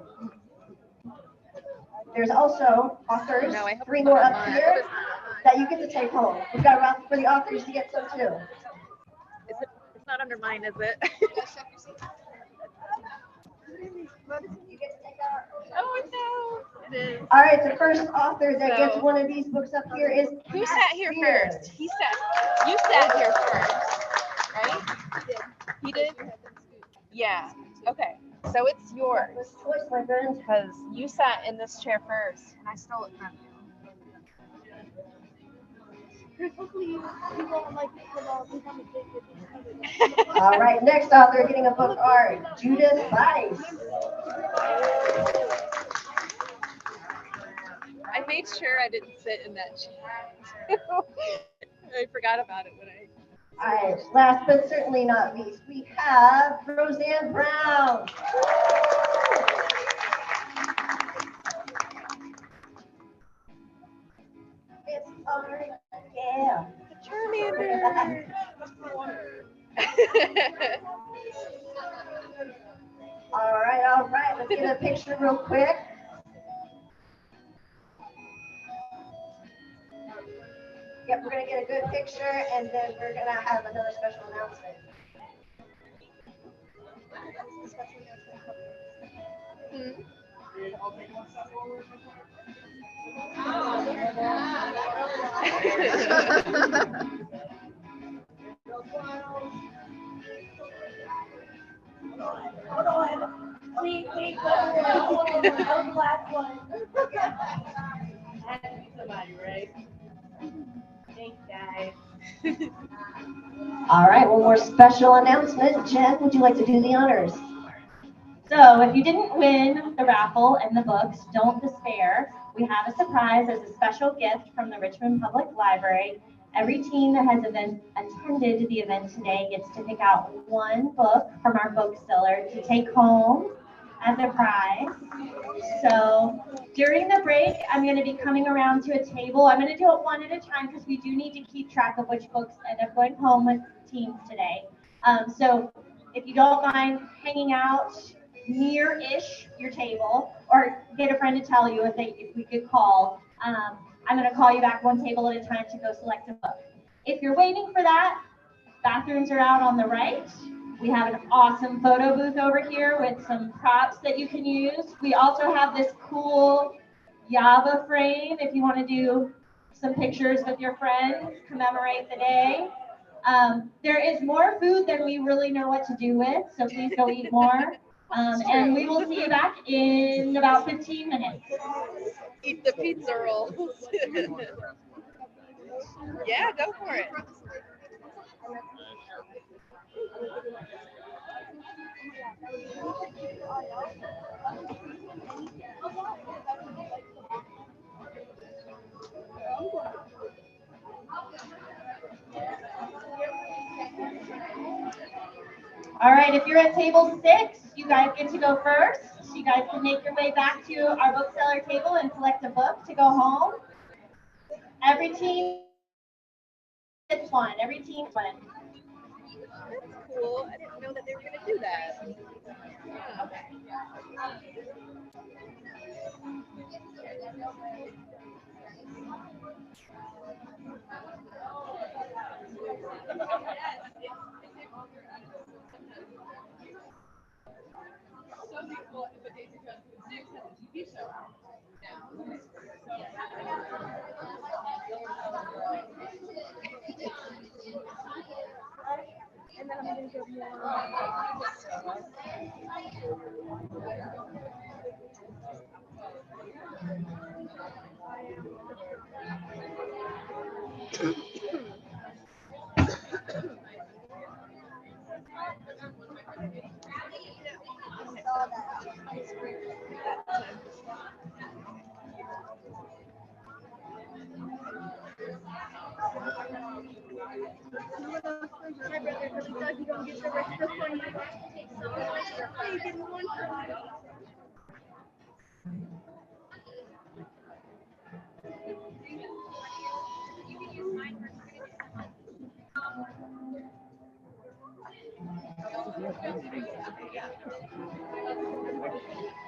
There's also authors, 3 more up here that you get to take home. We've got a raffle for the authors to get some too. It's not under mine, is it? You get to take that art. Oh no, it is. All right, the first author that gets one of these books up here is Who sat here first? You sat here first, right? He did? Yeah. Okay. So it's yours. Choice, my friend. Because you sat in this chair first, and I stole it from you. Hopefully you won't like become addicted. All right, next author getting a book art, Judith Weiss. I made sure I didn't sit in that chair. I forgot about it when I. All right, last but certainly not least, we have Roseanne Brown. It's art, yeah. Charmander. All right, let's get a picture real quick. Yep, we're gonna get a good picture, and then we're gonna have another special announcement. Hold on. Wait, the last one. Has to be somebody, right? Thanks, guys. All right, one more special announcement. Jen, would you like to do the honors? So if you didn't win the raffle and the books, don't despair. We have a surprise as a special gift from the Richmond Public Library. Every team that has attended the event today gets to pick out one book from our bookseller to take home as a prize. So during the break, I'm going to be coming around to a table. I'm going to do it one at a time because we do need to keep track of which books end up going home with teams today. So if you don't mind hanging out near-ish your table, or get a friend to tell you if we could call, I'm going to call you back one table at a time to go select a book. If you're waiting for that, bathrooms are out on the right. We have an awesome photo booth over here with some props that you can use. We also have this cool YAVA frame if you want to do some pictures with your friends, commemorate the day. There is more food than we really know what to do with, so please go eat more. And we will see you back in about 15 minutes. Eat the pizza rolls. Yeah, go for it. All right, if you're at table 6, you guys get to go first. You guys can make your way back to our bookseller table and select a book to go home. Every team gets one. Every team gets one. That's cool. I didn't know that they were going to do that. Yeah. Okay. And then I'm going to go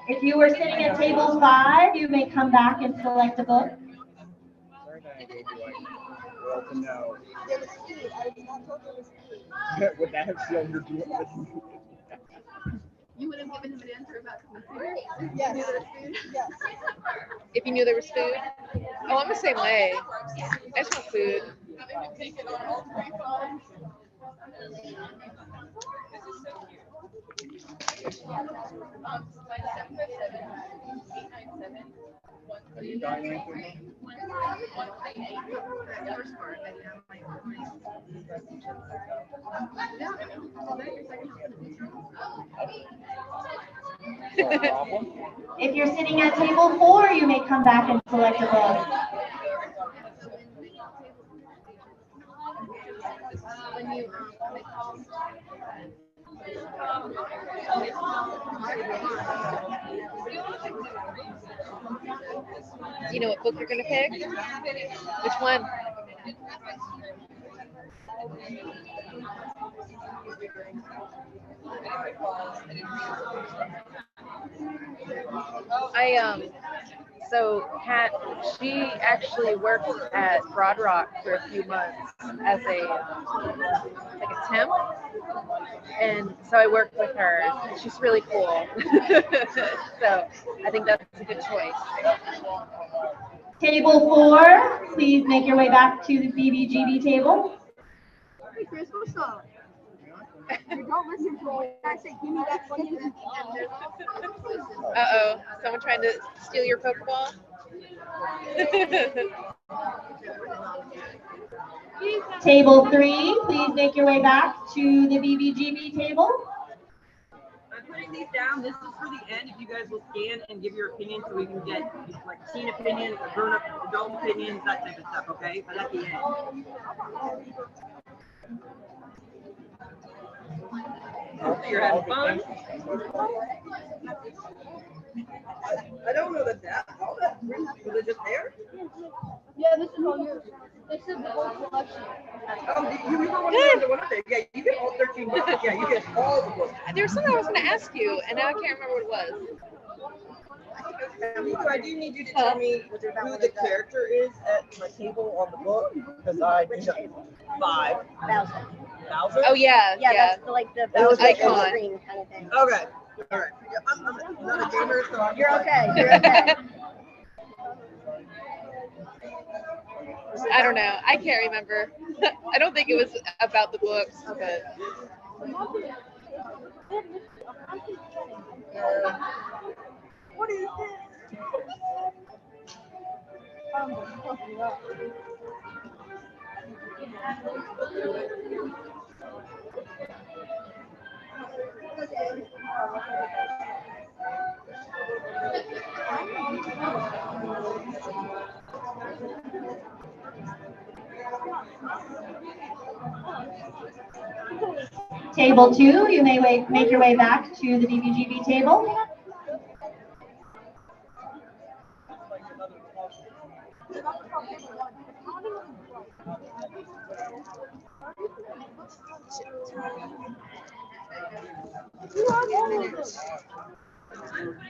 If you were sitting at table 5, you may come back and select a book. Well, to know. Would that have sealed your deal? You would have given him an answer about food? Yes. Yes. If you knew there was food? Oh, I'm the same way. I just want food. Are you dying anything? If you're sitting at table 4, you may come back and select a book. Do you know what book you're going to pick? Which one? So Kat, she actually worked at Broad Rock for a few months as a temp, and so I worked with her. She's really cool. So I think that's a good choice. Table 4, please make your way back to the BBGB table. Hey Chris, what's up? You don't listen to me. I say, give me that one. Uh-oh, someone trying to steal your Pokeball? Table 3, please make your way back to the BBGB table. putting these down. This is for the end. If you guys will scan and give your opinion so we can get like teen opinions, grown-up adult opinions, that type of stuff, okay? But at the end. Hopefully you're having fun. I don't know that all that was it just there? Yeah, this is all yours. This is the whole collection. Oh, you were one of the one up there. Yeah, you get all 13 books. Yeah, you get all the books. There was something I was going to ask you, and now I can't remember what it was. I do need you to tell me who the character is at my table on the book, because I do not. 5,000. Oh, yeah. That's like the icon. screen kind of thing. Okay. All right. I'm not a gamer, so I'm You're okay. You're okay. I don't know. I can't remember. I don't think it was about the books, but. What is this? Table 2, you may make your way back to the BBGB table.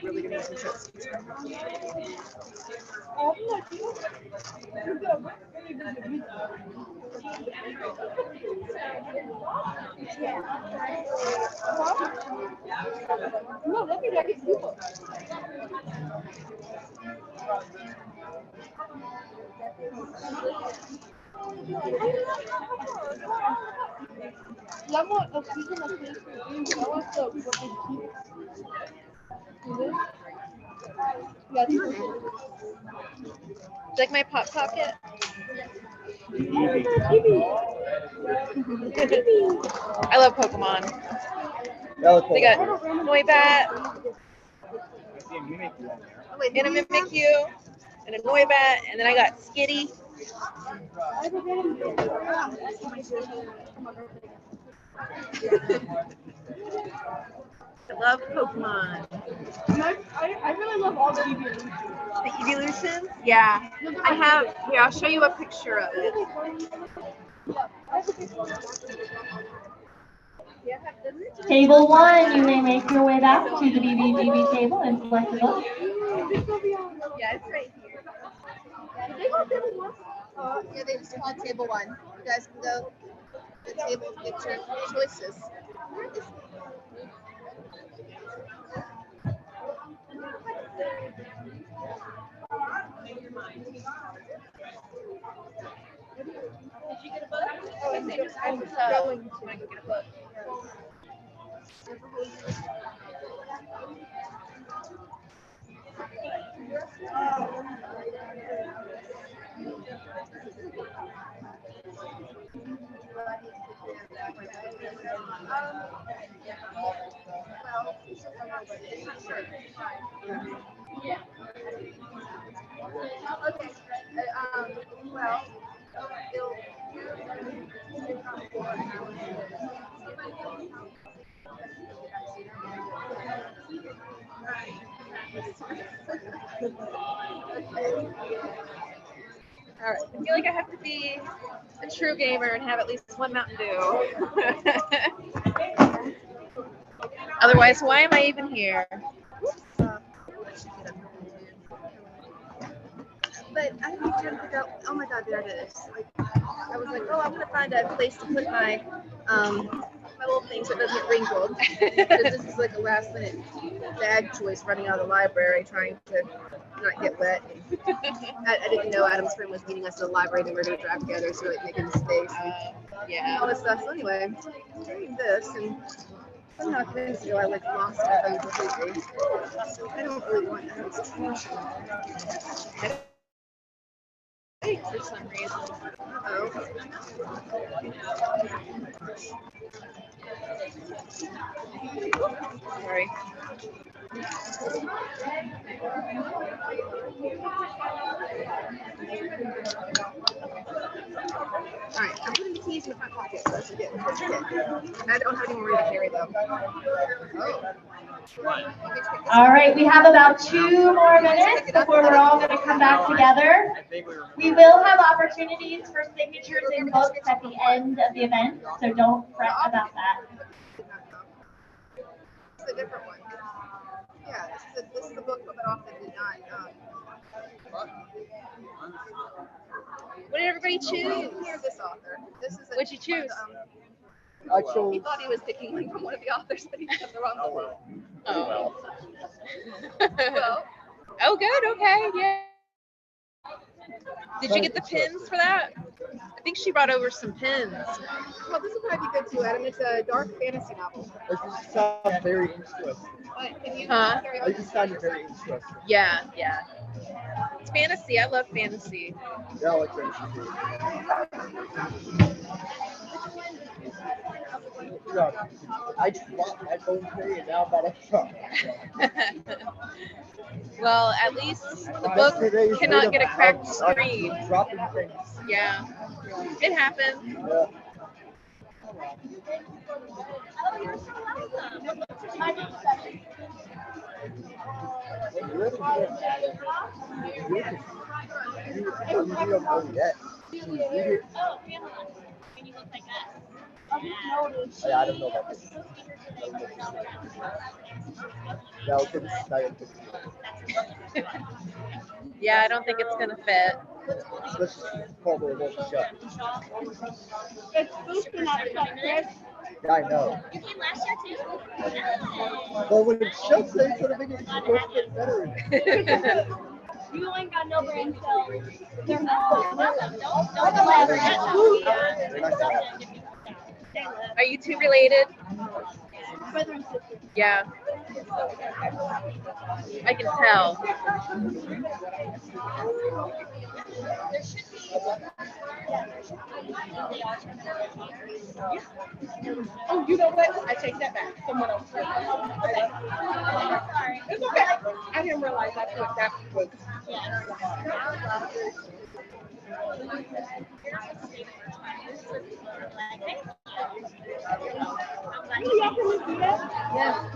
Really gonna use some chips. No, let me get people. Yeah, more of season of things for you. I want the what they keep. Yeah, Like my Pop Pocket? I love Pokemon. They got Noibat, and a Mimikyu, and a Noibat, and then I got Skitty. I love Pokemon. I really love all the evolutions. The evolutions? Yeah. I have, here, I'll show you a picture of it. Table 1, you may make your way back to the BBGB table and select a book. Yeah, it's right here. Yeah, they just called table 1. You guys can go to the table and get your choices. All right. I feel like I have to be a true gamer and have at least one Mountain Dew. Otherwise, why am I even here? But I didn't try to figure out, oh my god, there it is. Like, I was like, oh, I'm gonna find a place to put my my little thing so it doesn't get wrinkled. Because this is like a last minute bag choice running out of the library trying to not get wet. I didn't know Adam's friend was meeting us at the library and we were gonna drive together, so like making space and Yeah. all this stuff. So anyway, doing this and somehow convinced you I like lost everything completely. So I don't really want to have this trash. For some reason. Oh. Sorry. All right, I'm putting the keys in the front pocket. So that's good. That's good. I don't have any more room to carry though. Oh. All right, we have about 2 more minutes before we're all going to come back together. We will have opportunities for signatures in books at the end of the event, so don't fret about that. This is a different one. Yeah, this is the book that often did not. What did everybody choose? Here's this author. This is What'd you choose? I chose. He thought he was picking one from one of the authors, but he got the wrong one. Oh. Well, Oh, good. Okay. Yeah. Did you get the pins for that? I think she brought over some pins. well, this will probably be good too, Adam. It's a dark fantasy novel. This sounds very interesting. But can you Huh? carry It on? just sounded very interesting. Yeah, yeah. It's fantasy. I love fantasy. Yeah, I like that. Yeah, I just bought my phone carry and now I'm about to Well, at least the book cannot get a cracked screen. Dropping things. Yeah, it happened. Yeah. You don't know yet. You read it. Yeah, I don't know about this. Yeah, okay, this is not good. Yeah, I don't think it's gonna fit. Let's just probably won't shut. It's supposed to not shut, Chris. Yeah, I know. You came last year too? But when it shuts, they sort of make it supposed to get better. You ain't got no brain cells. They're not. Are you two related? Brother and sister. Yeah. I can tell. Oh, you know what? I take that back. Someone else. Okay. It's okay. I didn't realize that's what that was. Yeah.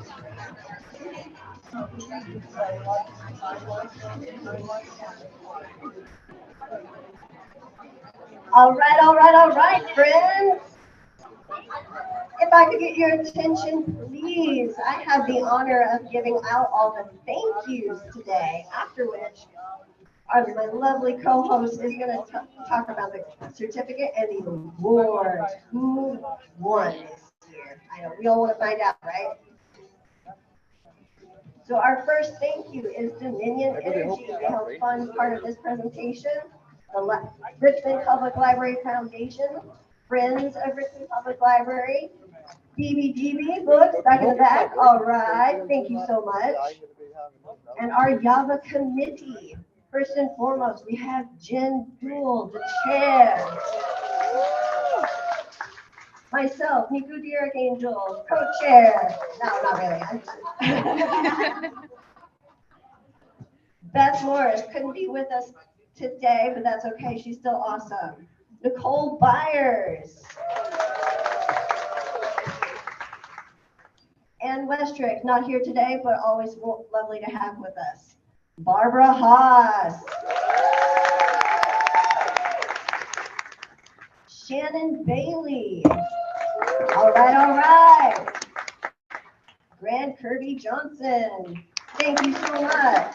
All right, friends. If I could get your attention, please. I have the honor of giving out all the thank yous today, after which my lovely co-host is going to talk about the certificate and the award. Who won this year? I know, we all want to find out, right? So our first thank you is Dominion Energy. They helped fund part of this presentation. The Richmond Public Library Foundation, Friends of Richmond Public Library, BBDB Books, back in the back. All right, thank you so much. And our YAVA committee. First and foremost, we have Jen Dool, the chair. Myself, Niku Derek Angel, co-chair. No, not really. Beth Morris couldn't be with us today, but that's okay. She's still awesome. Nicole Byers. Ann Westrick, not here today, but always lovely to have with us. Barbara Haas. Shannon Bailey. All right. Grant Kirby Johnson. Thank you so much.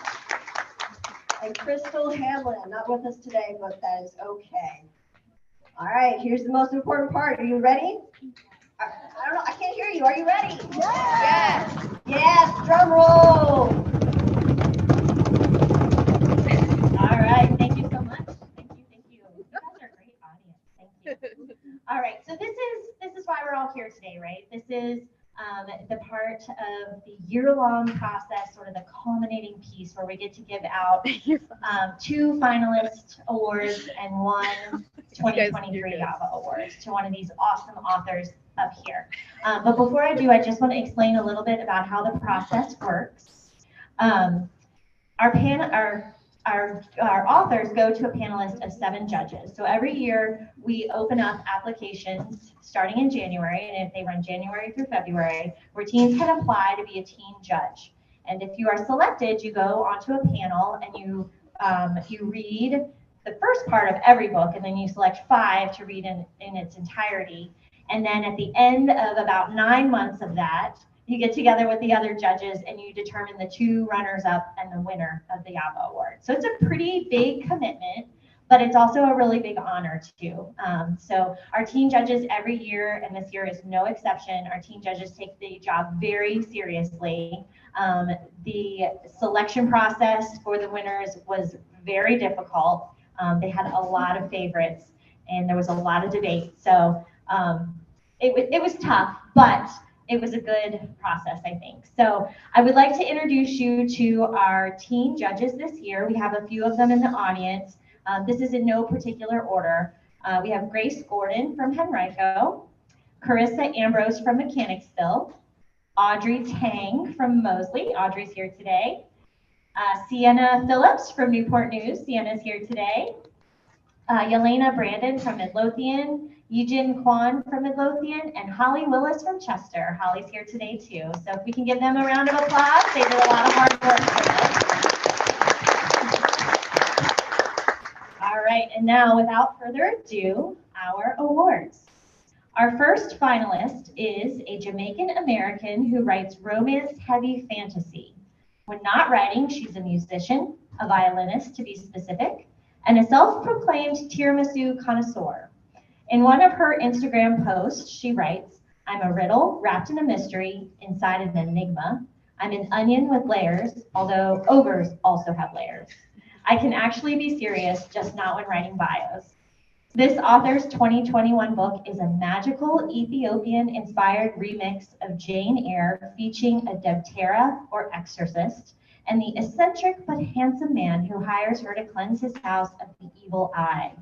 And Crystal Hamlin, not with us today, but that is okay. All right, here's the most important part. Are you ready? I don't know, I can't hear you. Are you ready? Yes. Yes, drum roll. All right, thank you so much. Thank you. You guys are a great audience. Thank you. All right, so this is why we're all here today, right? This is the part of the year-long process, sort of the culminating piece where we get to give out 2 finalist awards and 1 2023 YAVA awards to one of these awesome authors up here. But before I do, I just want to explain a little bit about how the process works. Our authors go to a panelist of 7 judges. So every year we open up applications starting in January, and if they run January through February, where teens can apply to be a teen judge. And if you are selected, you go onto a panel and you read the first part of every book, and then you select 5 to read in its entirety. And then at the end of about 9 months of that, you get together with the other judges and you determine the 2 runners-up and the winner of the YAVA award. So it's a pretty big commitment, but it's also a really big honor too. So our teen judges every year, and this year is no exception, our teen judges take the job very seriously. The selection process for the winners was very difficult. They had a lot of favorites and there was a lot of debate. So it was tough, but it was a good process, I think. So I would like to introduce you to our teen judges this year. We have a few of them in the audience. This is in no particular order. We have Grace Gordon from Henrico, Carissa Ambrose from Mechanicsville, Audrey Tang from Mosley. Audrey's here today. Sienna Phillips from Newport News. Sienna's here today. Yelena Brandon from Midlothian, Eugene Kwan from Midlothian, and Holly Willis from Chester. Holly's here today too. So if we can give them a round of applause, they did a lot of hard work for us. All right, and now without further ado, our awards. Our first finalist is a Jamaican American who writes romance-heavy fantasy. When not writing, she's a musician, a violinist to be specific, and a self-proclaimed tiramisu connoisseur. In one of her Instagram posts, she writes, "I'm a riddle wrapped in a mystery inside an enigma. I'm an onion with layers, although ogres also have layers. I can actually be serious, just not when writing bios." This author's 2021 book is a magical Ethiopian-inspired remix of Jane Eyre featuring a Debtera or exorcist and the eccentric but handsome man who hires her to cleanse his house of the evil eye.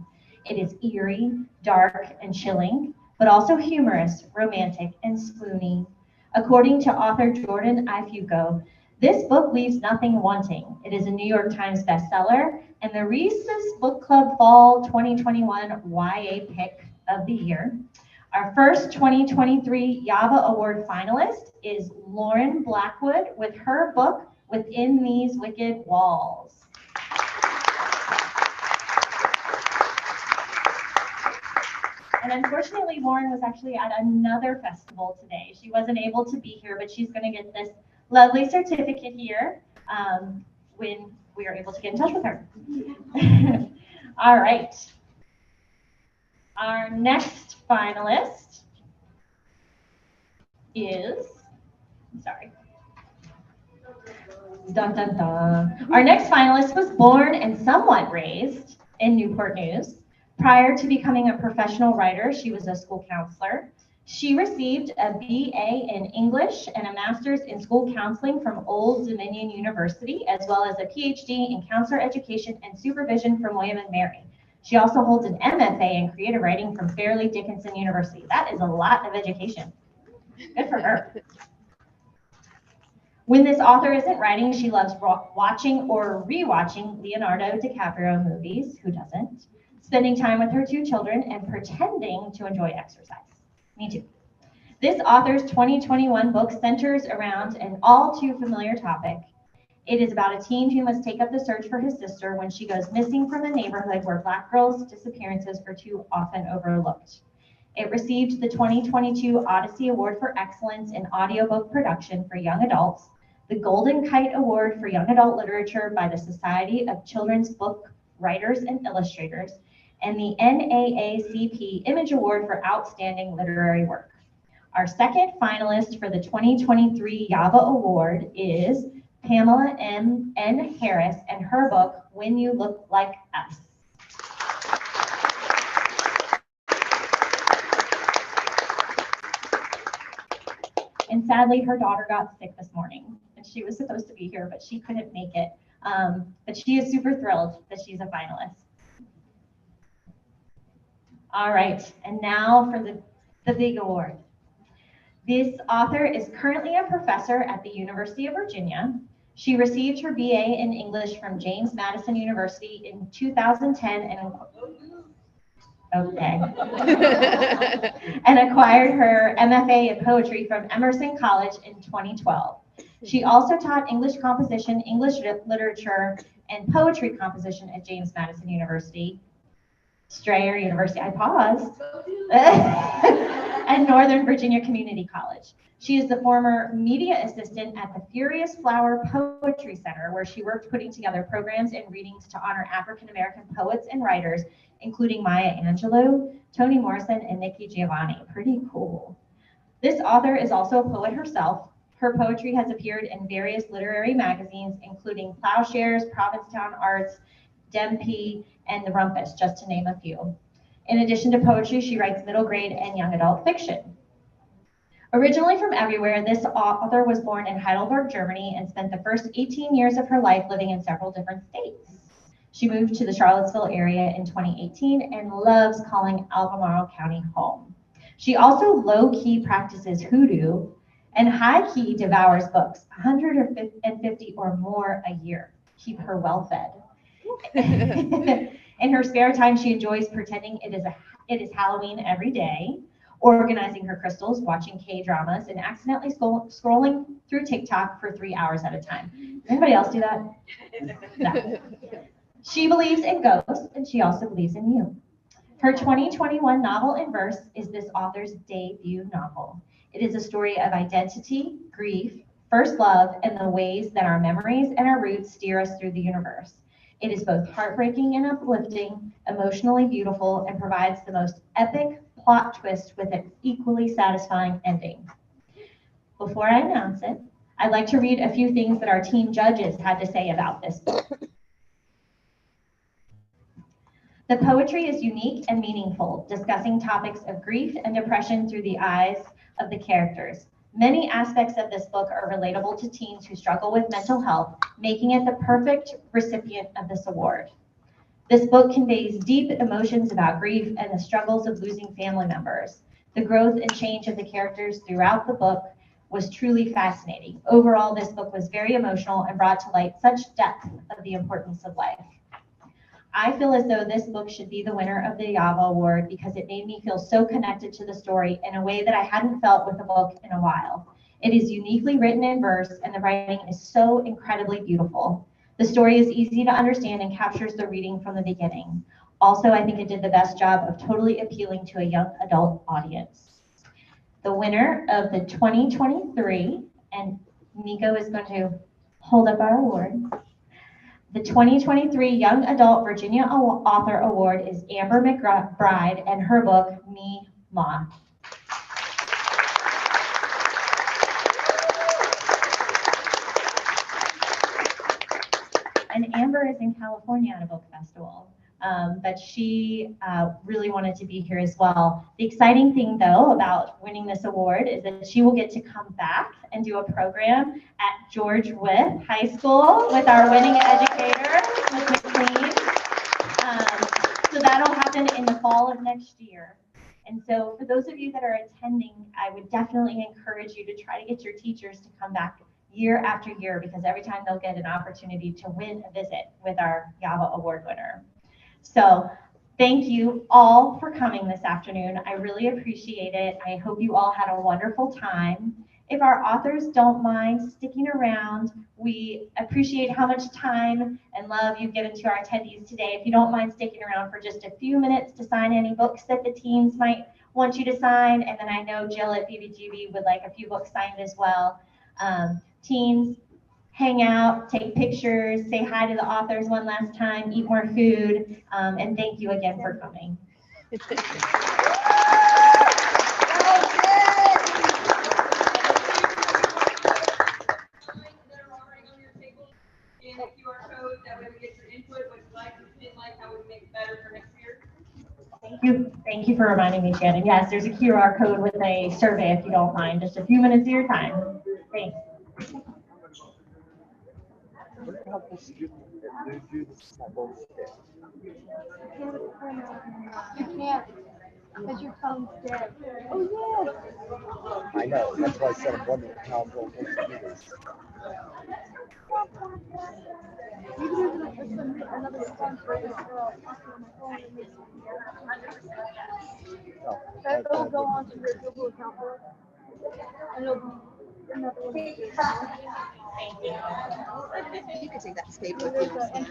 It is eerie, dark, and chilling, but also humorous, romantic, and swoony. According to author Jordan Ifuko, this book leaves nothing wanting. It is a New York Times bestseller and the Reese's Book Club Fall 2021 YA Pick of the Year. Our first 2023 YAVA Award finalist is Lauren Blackwood with her book, Within These Wicked Walls. And unfortunately, Lauren was actually at another festival today. She wasn't able to be here, but she's going to get this lovely certificate here when we are able to get in touch with her. All right. Our next finalist is, sorry. Dun, dun, dun. Our next finalist was born and somewhat raised in Newport News. Prior to becoming a professional writer, she was a school counselor. She received a BA in English and a master's in school counseling from Old Dominion University, as well as a PhD in counselor education and supervision from William & Mary. She also holds an MFA in creative writing from Fairleigh Dickinson University. That is a lot of education. Good for her. When this author isn't writing, she loves watching or rewatching Leonardo DiCaprio movies. Who doesn't? Spending time with her 2 children and pretending to enjoy exercise. Me too. This author's 2021 book centers around an all too familiar topic. It is about a teen who must take up the search for his sister when she goes missing from a neighborhood where Black girls' disappearances are too often overlooked. It received the 2022 Odyssey Award for Excellence in Audiobook Production for Young Adults, the Golden Kite Award for Young Adult Literature by the Society of Children's Book Writers and Illustrators, and the NAACP Image Award for Outstanding Literary Work. Our second finalist for the 2023 YAVA Award is Pamela M. N. Harris and her book, When You Look Like Us. And sadly, her daughter got sick this morning, and she was supposed to be here, but she couldn't make it. But she is super thrilled that she's a finalist. All right, and now for the big award. This author is currently a professor at the University of Virginia. She received her BA in English from James Madison University in 2010 and acquired her MFA in poetry from Emerson College in 2012. She also taught English composition, English literature, and poetry composition at James Madison University, Strayer University, I paused, and Northern Virginia Community College. She is the former media assistant at the Furious Flower Poetry Center, where she worked putting together programs and readings to honor African-American poets and writers, including Maya Angelou, Toni Morrison, and Nikki Giovanni. Pretty cool. This author is also a poet herself. Her poetry has appeared in various literary magazines, including Plowshares, Provincetown Arts, Dempy, and The Rumpus, just to name a few. In addition to poetry, she writes middle grade and young adult fiction. Originally from everywhere, this author was born in Heidelberg, Germany, and spent the first 18 years of her life living in several different states. She moved to the Charlottesville area in 2018 and loves calling Albemarle County home. She also low-key practices hoodoo and high-key devours books, 150 or more a year. Keep her well-fed. In her spare time, she enjoys pretending it is Halloween every day, organizing her crystals, watching K-dramas, and accidentally scrolling through TikTok for 3 hours at a time. Does anybody else do that? No. She believes in ghosts, and she also believes in you. Her 2021 novel in verse is this author's debut novel. It is a story of identity, grief, first love, and the ways that our memories and our roots steer us through the universe. It is both heartbreaking and uplifting, emotionally beautiful, and provides the most epic plot twist with an equally satisfying ending. Before I announce it, I'd like to read a few things that our team judges had to say about this book. The poetry is unique and meaningful, discussing topics of grief and depression through the eyes of the characters. Many aspects of this book are relatable to teens who struggle with mental health, making it the perfect recipient of this award. This book conveys deep emotions about grief and the struggles of losing family members. The growth and change of the characters throughout the book was truly fascinating. Overall, this book was very emotional and brought to light such depth of the importance of life. I feel as though this book should be the winner of the YAVA Award because it made me feel so connected to the story in a way that I hadn't felt with a book in a while. It is uniquely written in verse, and the writing is so incredibly beautiful. The story is easy to understand and captures the reading from the beginning. Also, I think it did the best job of totally appealing to a young adult audience. The winner of the 2023, and Nico is going to hold up our award. The 2023 Young Adult Virginia Author Award is Amber McBride and her book, Me Ma. And Amber is in California at a book festival, but she really wanted to be here as well. The exciting thing, though, about winning this award is that she will get to come back and do a program at George Wythe High School with our winning educator, Ms. McLean. So that'll happen in the fall of next year. And so for those of you that are attending, I would definitely encourage you to try to get your teachers to come back year after year, because every time they'll get an opportunity to win a visit with our YAVA Award winner. So thank you all for coming this afternoon. I really appreciate it. I hope you all had a wonderful time. If our authors don't mind sticking around, we appreciate how much time and love you've given to our attendees today. If you don't mind sticking around for just a few minutes to sign any books that the teams might want you to sign, and then I know Jill at BBGB would like a few books signed as well. Teens, hang out, take pictures, say hi to the authors one last time, eat more food, and thank you again for coming. Thank you for reminding me, Shannon. Yes, there's a QR code with a survey if you don't mind. Just a few minutes of your time. Thanks. Because your phone's dead. Oh, I know. That's why I said I'm wondering how I'm going to computers. maybe there's another response for this girl on my phone that makes Oh, it'll go on to your Google account. And it'll be another one. You can take that tape with you.